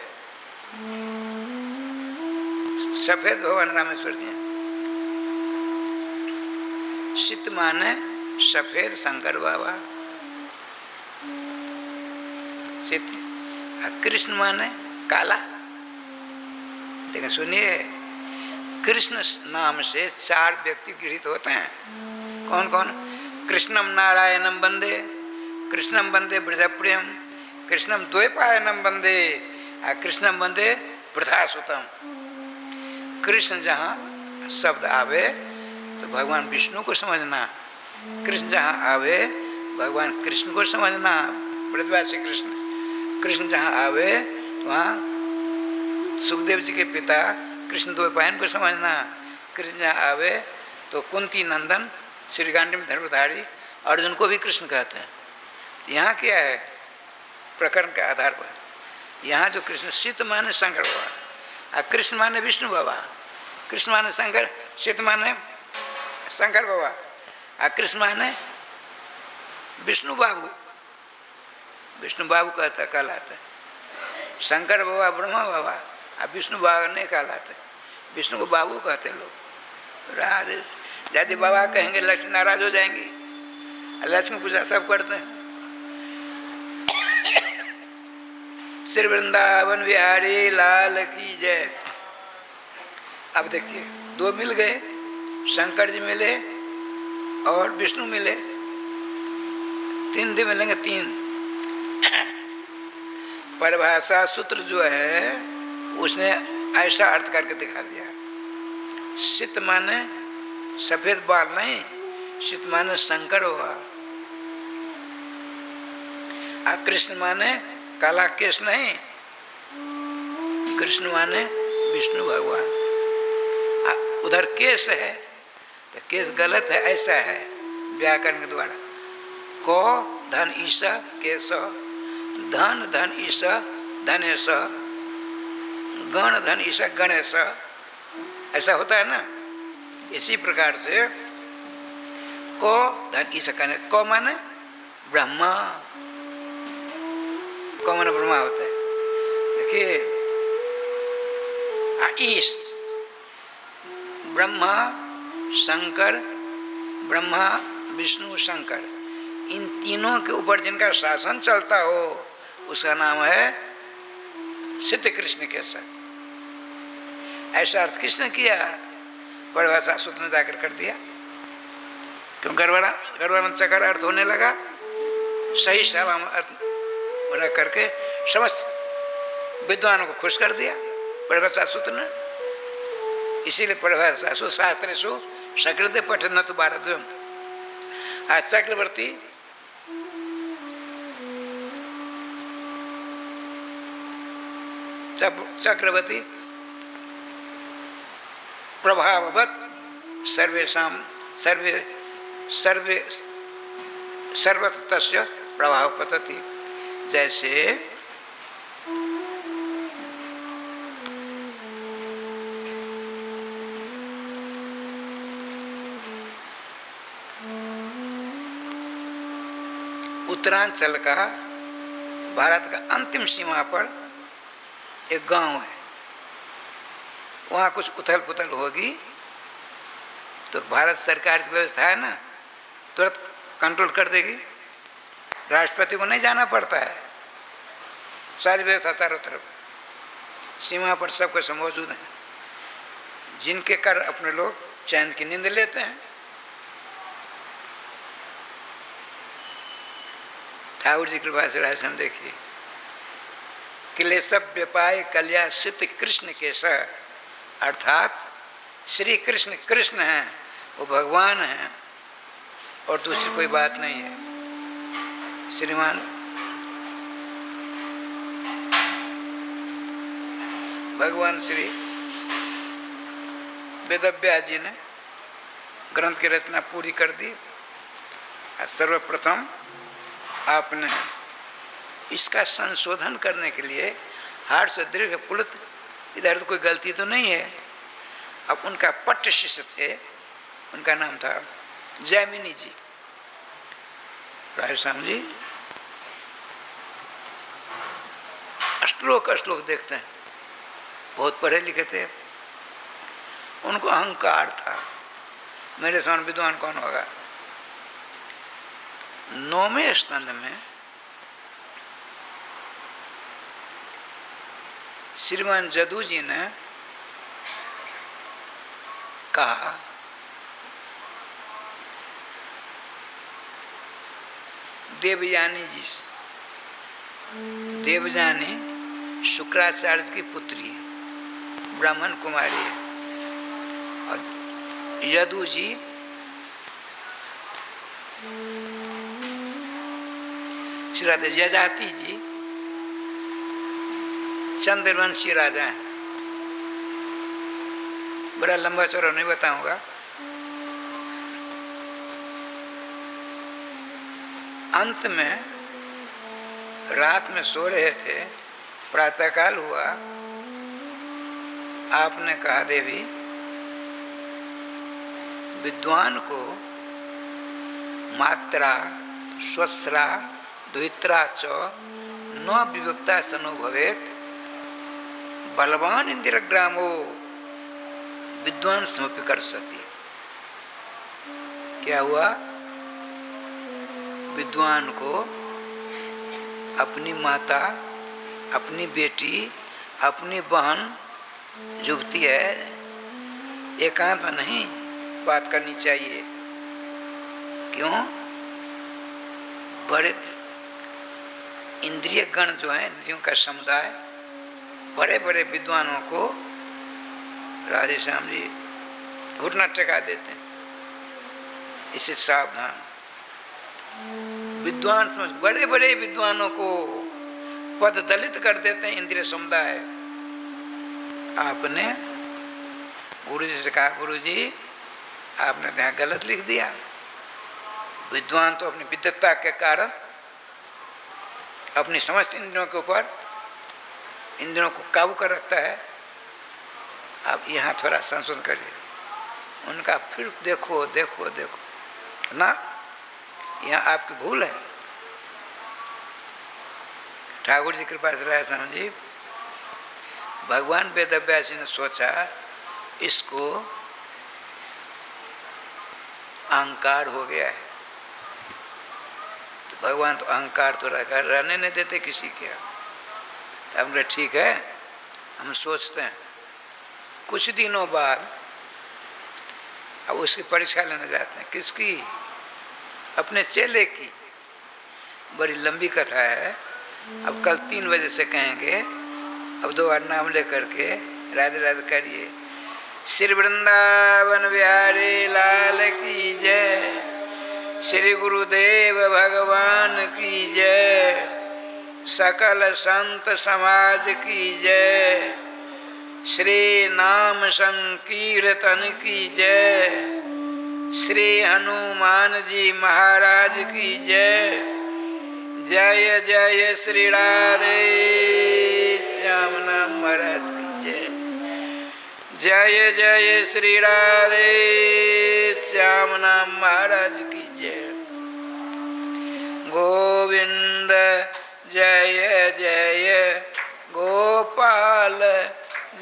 सफेद भगवान रामेश्वर जी। शीत माने सफेद शंकर बाबा, शीत। कृष्ण माने काला। लेकिन सुनिए, कृष्ण नाम से 4 व्यक्ति गृहीत होते हैं। कौन कौन? कृष्णम नारायणम वंदे, कृष्णम वंदे ब्रजप्रियम, कृष्णम द्वैपायनम वंदे, कृष्णम वंदे वृथासुतम। कृष्ण जहाँ शब्द आवे तो भगवान विष्णु को समझना, कृष्ण जहाँ आवे भगवान कृष्ण को समझना, ब्रजवासी कृष्ण। कृष्ण जहाँ आवे तो वहाँ सुखदेव जी के पिता कृष्ण द्वैपायन को समझना। कृष्ण जहाँ आवे तो कुंती नंदन श्री गांडी में धनुर्धारी अर्जुन को भी कृष्ण कहते हैं। यहाँ क्या है प्रकरण के आधार पर, यहाँ जो कृष्ण शीत माने शंकर बाबा, कृष्ण माने विष्णु बाबा, कृष्ण माने शंकर, शीत माने शंकर बाबा, कृष्ण माने विष्णु बाबू, विष्णु बाबू कहता कहलाते। शंकर बाबा ब्रह्मा बाबा, विष्णु बाबा नहीं कहलाते, विष्णु को बाबू कहते लोग। राधे यदि बाबा कहेंगे लक्ष्मी नाराज हो जाएंगी, लक्ष्मी पूजा सब करते हैं। श्री वृंदावन बिहारी लाल की जय। अब देखिए दो मिल गए, शंकर जी मिले और विष्णु मिले, तीन दिन मिलेंगे तीन। परिभाषा सूत्र जो है उसने ऐसा अर्थ करके दिखा दिया, शीत माने सफेद बाल नहीं, शीत माने शंकर हुआ, कृष्ण माने काला केश नहीं, कृष्ण माने विष्णु भगवान। उधर केश है तो केश गलत है, ऐसा है व्याकरण के द्वारा। को धन ईसा केश, धन धन ईसा धनेश, गण धन ईसा गणेश, ऐसा होता है ना। इसी प्रकार से को धन ईसा कहने, को माने ब्रह्मा, को माने ब्रह्मा होता है। देखिए ईश ब्रह्मा शंकर, ब्रह्मा विष्णु शंकर, इन तीनों के ऊपर जिनका शासन चलता हो उसका नाम है सिद्ध कृष्ण के साथ। ऐसा अर्थ किसने किया? परिभाषा सूत्र ने जाकर कर दिया। क्यों गर्वानंद चकर अर्थ होने लगा, सही सलाम अर्थ करके समस्त विद्वानों को खुश कर दिया परिभाषा सूत्र ने। इसीलिए परिभाषा सूत्र शास्त्रेषु सकृते पठन तो भारद्वयम्। आज चक्रवर्ती चक्रवर्ती प्रभाववत् सर्वेषां सर्वे सर्वे सर्वत्र तस्य प्रभाव पतति। जैसे उत्तरांचल का भारत का अंतिम सीमा पर एक गांव है, वहाँ कुछ उथल पुथल होगी तो भारत सरकार की व्यवस्था है ना, तुरंत कंट्रोल कर देगी। राष्ट्रपति को नहीं जाना पड़ता है, सारी व्यवस्था चारों तरफ सीमा पर सब कुछ मौजूद है, जिनके कर अपने लोग चैन की नींद लेते हैं। ठाकुर जी कृपा से राय हम देखिए, क्लेश व्यपाय कल्या सिद्ध कृष्ण के स, अर्थात श्री कृष्ण कृष्ण हैं, वो भगवान हैं और दूसरी कोई बात नहीं है। श्रीमान भगवान श्री वेदव्यास जी ने ग्रंथ की रचना पूरी कर दी। सर्वप्रथम आपने इसका संशोधन करने के लिए हार्ड से दीर्घ पुलित, इधर तो कोई गलती तो नहीं है। अब उनका पट्ट शिष्य थे, उनका नाम था जैमिनी जी, रायस्वामी जी। अश्लोक देखते हैं, बहुत पढ़े लिखे थे, उनको अहंकार था, मेरे समान विद्वान कौन होगा। 9वें स्कंद में श्रीमान जदू जी ने कहा देवयानी जी, देवयानी शुक्राचार्य की पुत्री है, ब्राह्मण कुमारी है, और यदु जी श्रीमती यजाति जी चंद्रवंशी राजा हैं, बड़ा लंबा चौड़ा नहीं बताऊंगा। अंत में रात में सो रहे थे, प्रातःकाल हुआ, आपने कहा देवी विद्वान को मात्रा स्वस्रा द्वित्रा च न विभक्ता स्तनो भवेत बलवान इंदिरग्रामो विद्वान समपि कर सती। क्या हुआ? विद्वान को अपनी माता, अपनी बेटी, अपनी बहन युवती है, एकांत में नहीं बात करनी चाहिए। क्यों? बड़े इंद्रिय गण जो है, इंद्रियों का समुदाय, बड़े बड़े विद्वानों को राधे श्याम जी घुटना टेका देते हैं। इससे सावधान। विद्वान समझ, बड़े बड़े विद्वानों को पद दलित कर देते हैं इंद्रिय समुदाय। आपने गुरु जी से कहा, गुरु जी आपने तो यहाँ गलत लिख दिया। विद्वान तो अपनी विद्वत्ता के कारण अपनी समस्त इंद्रियों के ऊपर इंद्रियों को काबू कर रखता है। आप यहाँ थोड़ा संशोधन करिए। उनका फिर देखो देखो देखो ना, यहाँ आपकी भूल है। ठाकुर जी कृपा से राय स्वामी जी, भगवान वेदव्यास ने सोचा इसको अहंकार हो गया है, तो भगवान तो अहंकार तो रहने नहीं देते किसी के। हमने ठीक है, हम सोचते हैं। कुछ दिनों बाद अब उसकी परीक्षा लेने जाते हैं। किसकी? अपने चेले की। बड़ी लंबी कथा है, अब कल 3 बजे से कहेंगे। अब 2 बार नाम लेकर के राधे राधे करिए। श्री वृंदावन बिहारी लाल की जय, श्री गुरुदेव भगवान की जय, सकल संत समाज की जय, श्री नाम संकीर्तन की जय, श्री हनुमान जी महाराज की जय। जय जय श्री राधे श्याम नाम महाराज की जय। जय जय श्री राधे श्याम नाम महाराज की जय। गोविंद जय जय गोपाल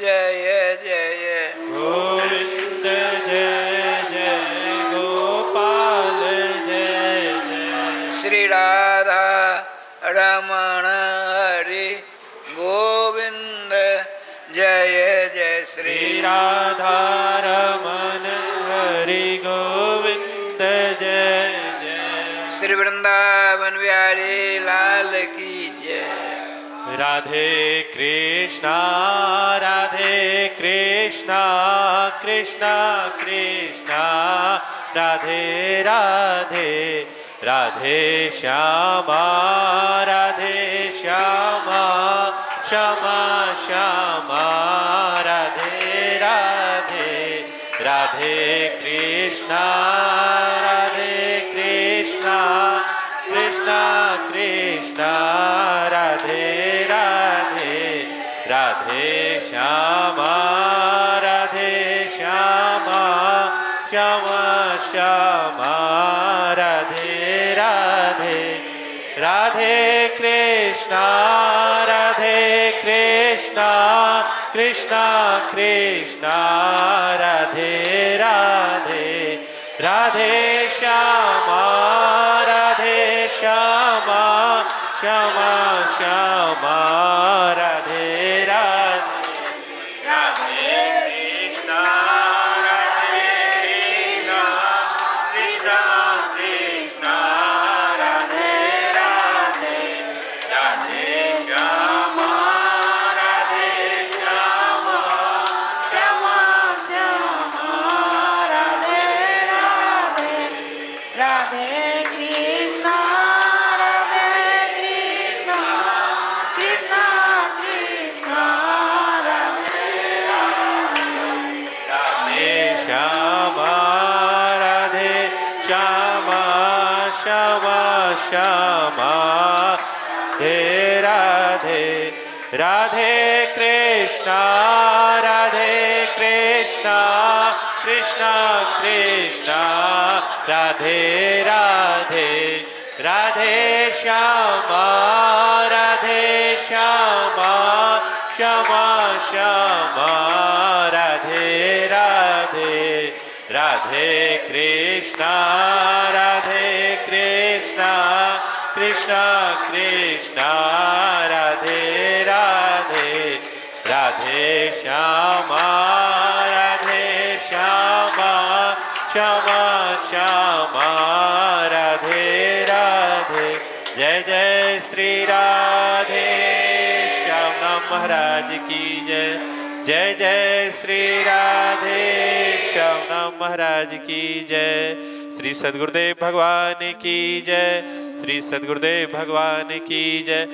जय जय। गोविंद जय जय गोपाल जय जय। श्री राधा रमण हरि गोविंद जय जय। श्री राधा रमण हरि गोविंद जय जय। श्री वृंदावन बिहारी लाल की जय। राधे कृष्णा कृष्णा कृष्णा राधे राधे, राधे श्यामा श्यामा श्यामा राधे राधे। राधे कृष्णा कृष्णा कृष्णा राधे राधे, राधे श्यामा श्यामा श्यामा राधे राधे। राधे कृष्णा कृष्णा कृष्णा राधे राधे, राधे श्यामा श्यामा श्यामा राधे राधे। राधे कृष्णा कृष्णा कृष्णा राधे राधे, राधे श्यामा श्यामा श्यामा राधे राधे। राधे कृष्णा कृष्णा कृष्णा श्यामा श्यामा श्यामा राधे राधे राधे कृष्णा कृष्णा कृष्णा राधे राधे राधे श्यामा श्यामा श्यामा राधे राधे राधे कृष्णा कृष्णा कृष्णा राधे राधे राधे श्यामा श्यामा श्यामा राधे राधे जय जय श्री राधे श्याम महाराज की जय जय जय श्री राधे श्याम महाराज की जय श्री सद्गुरुदेव भगवान की जय श्री सद्गुरुदेव भगवान की जय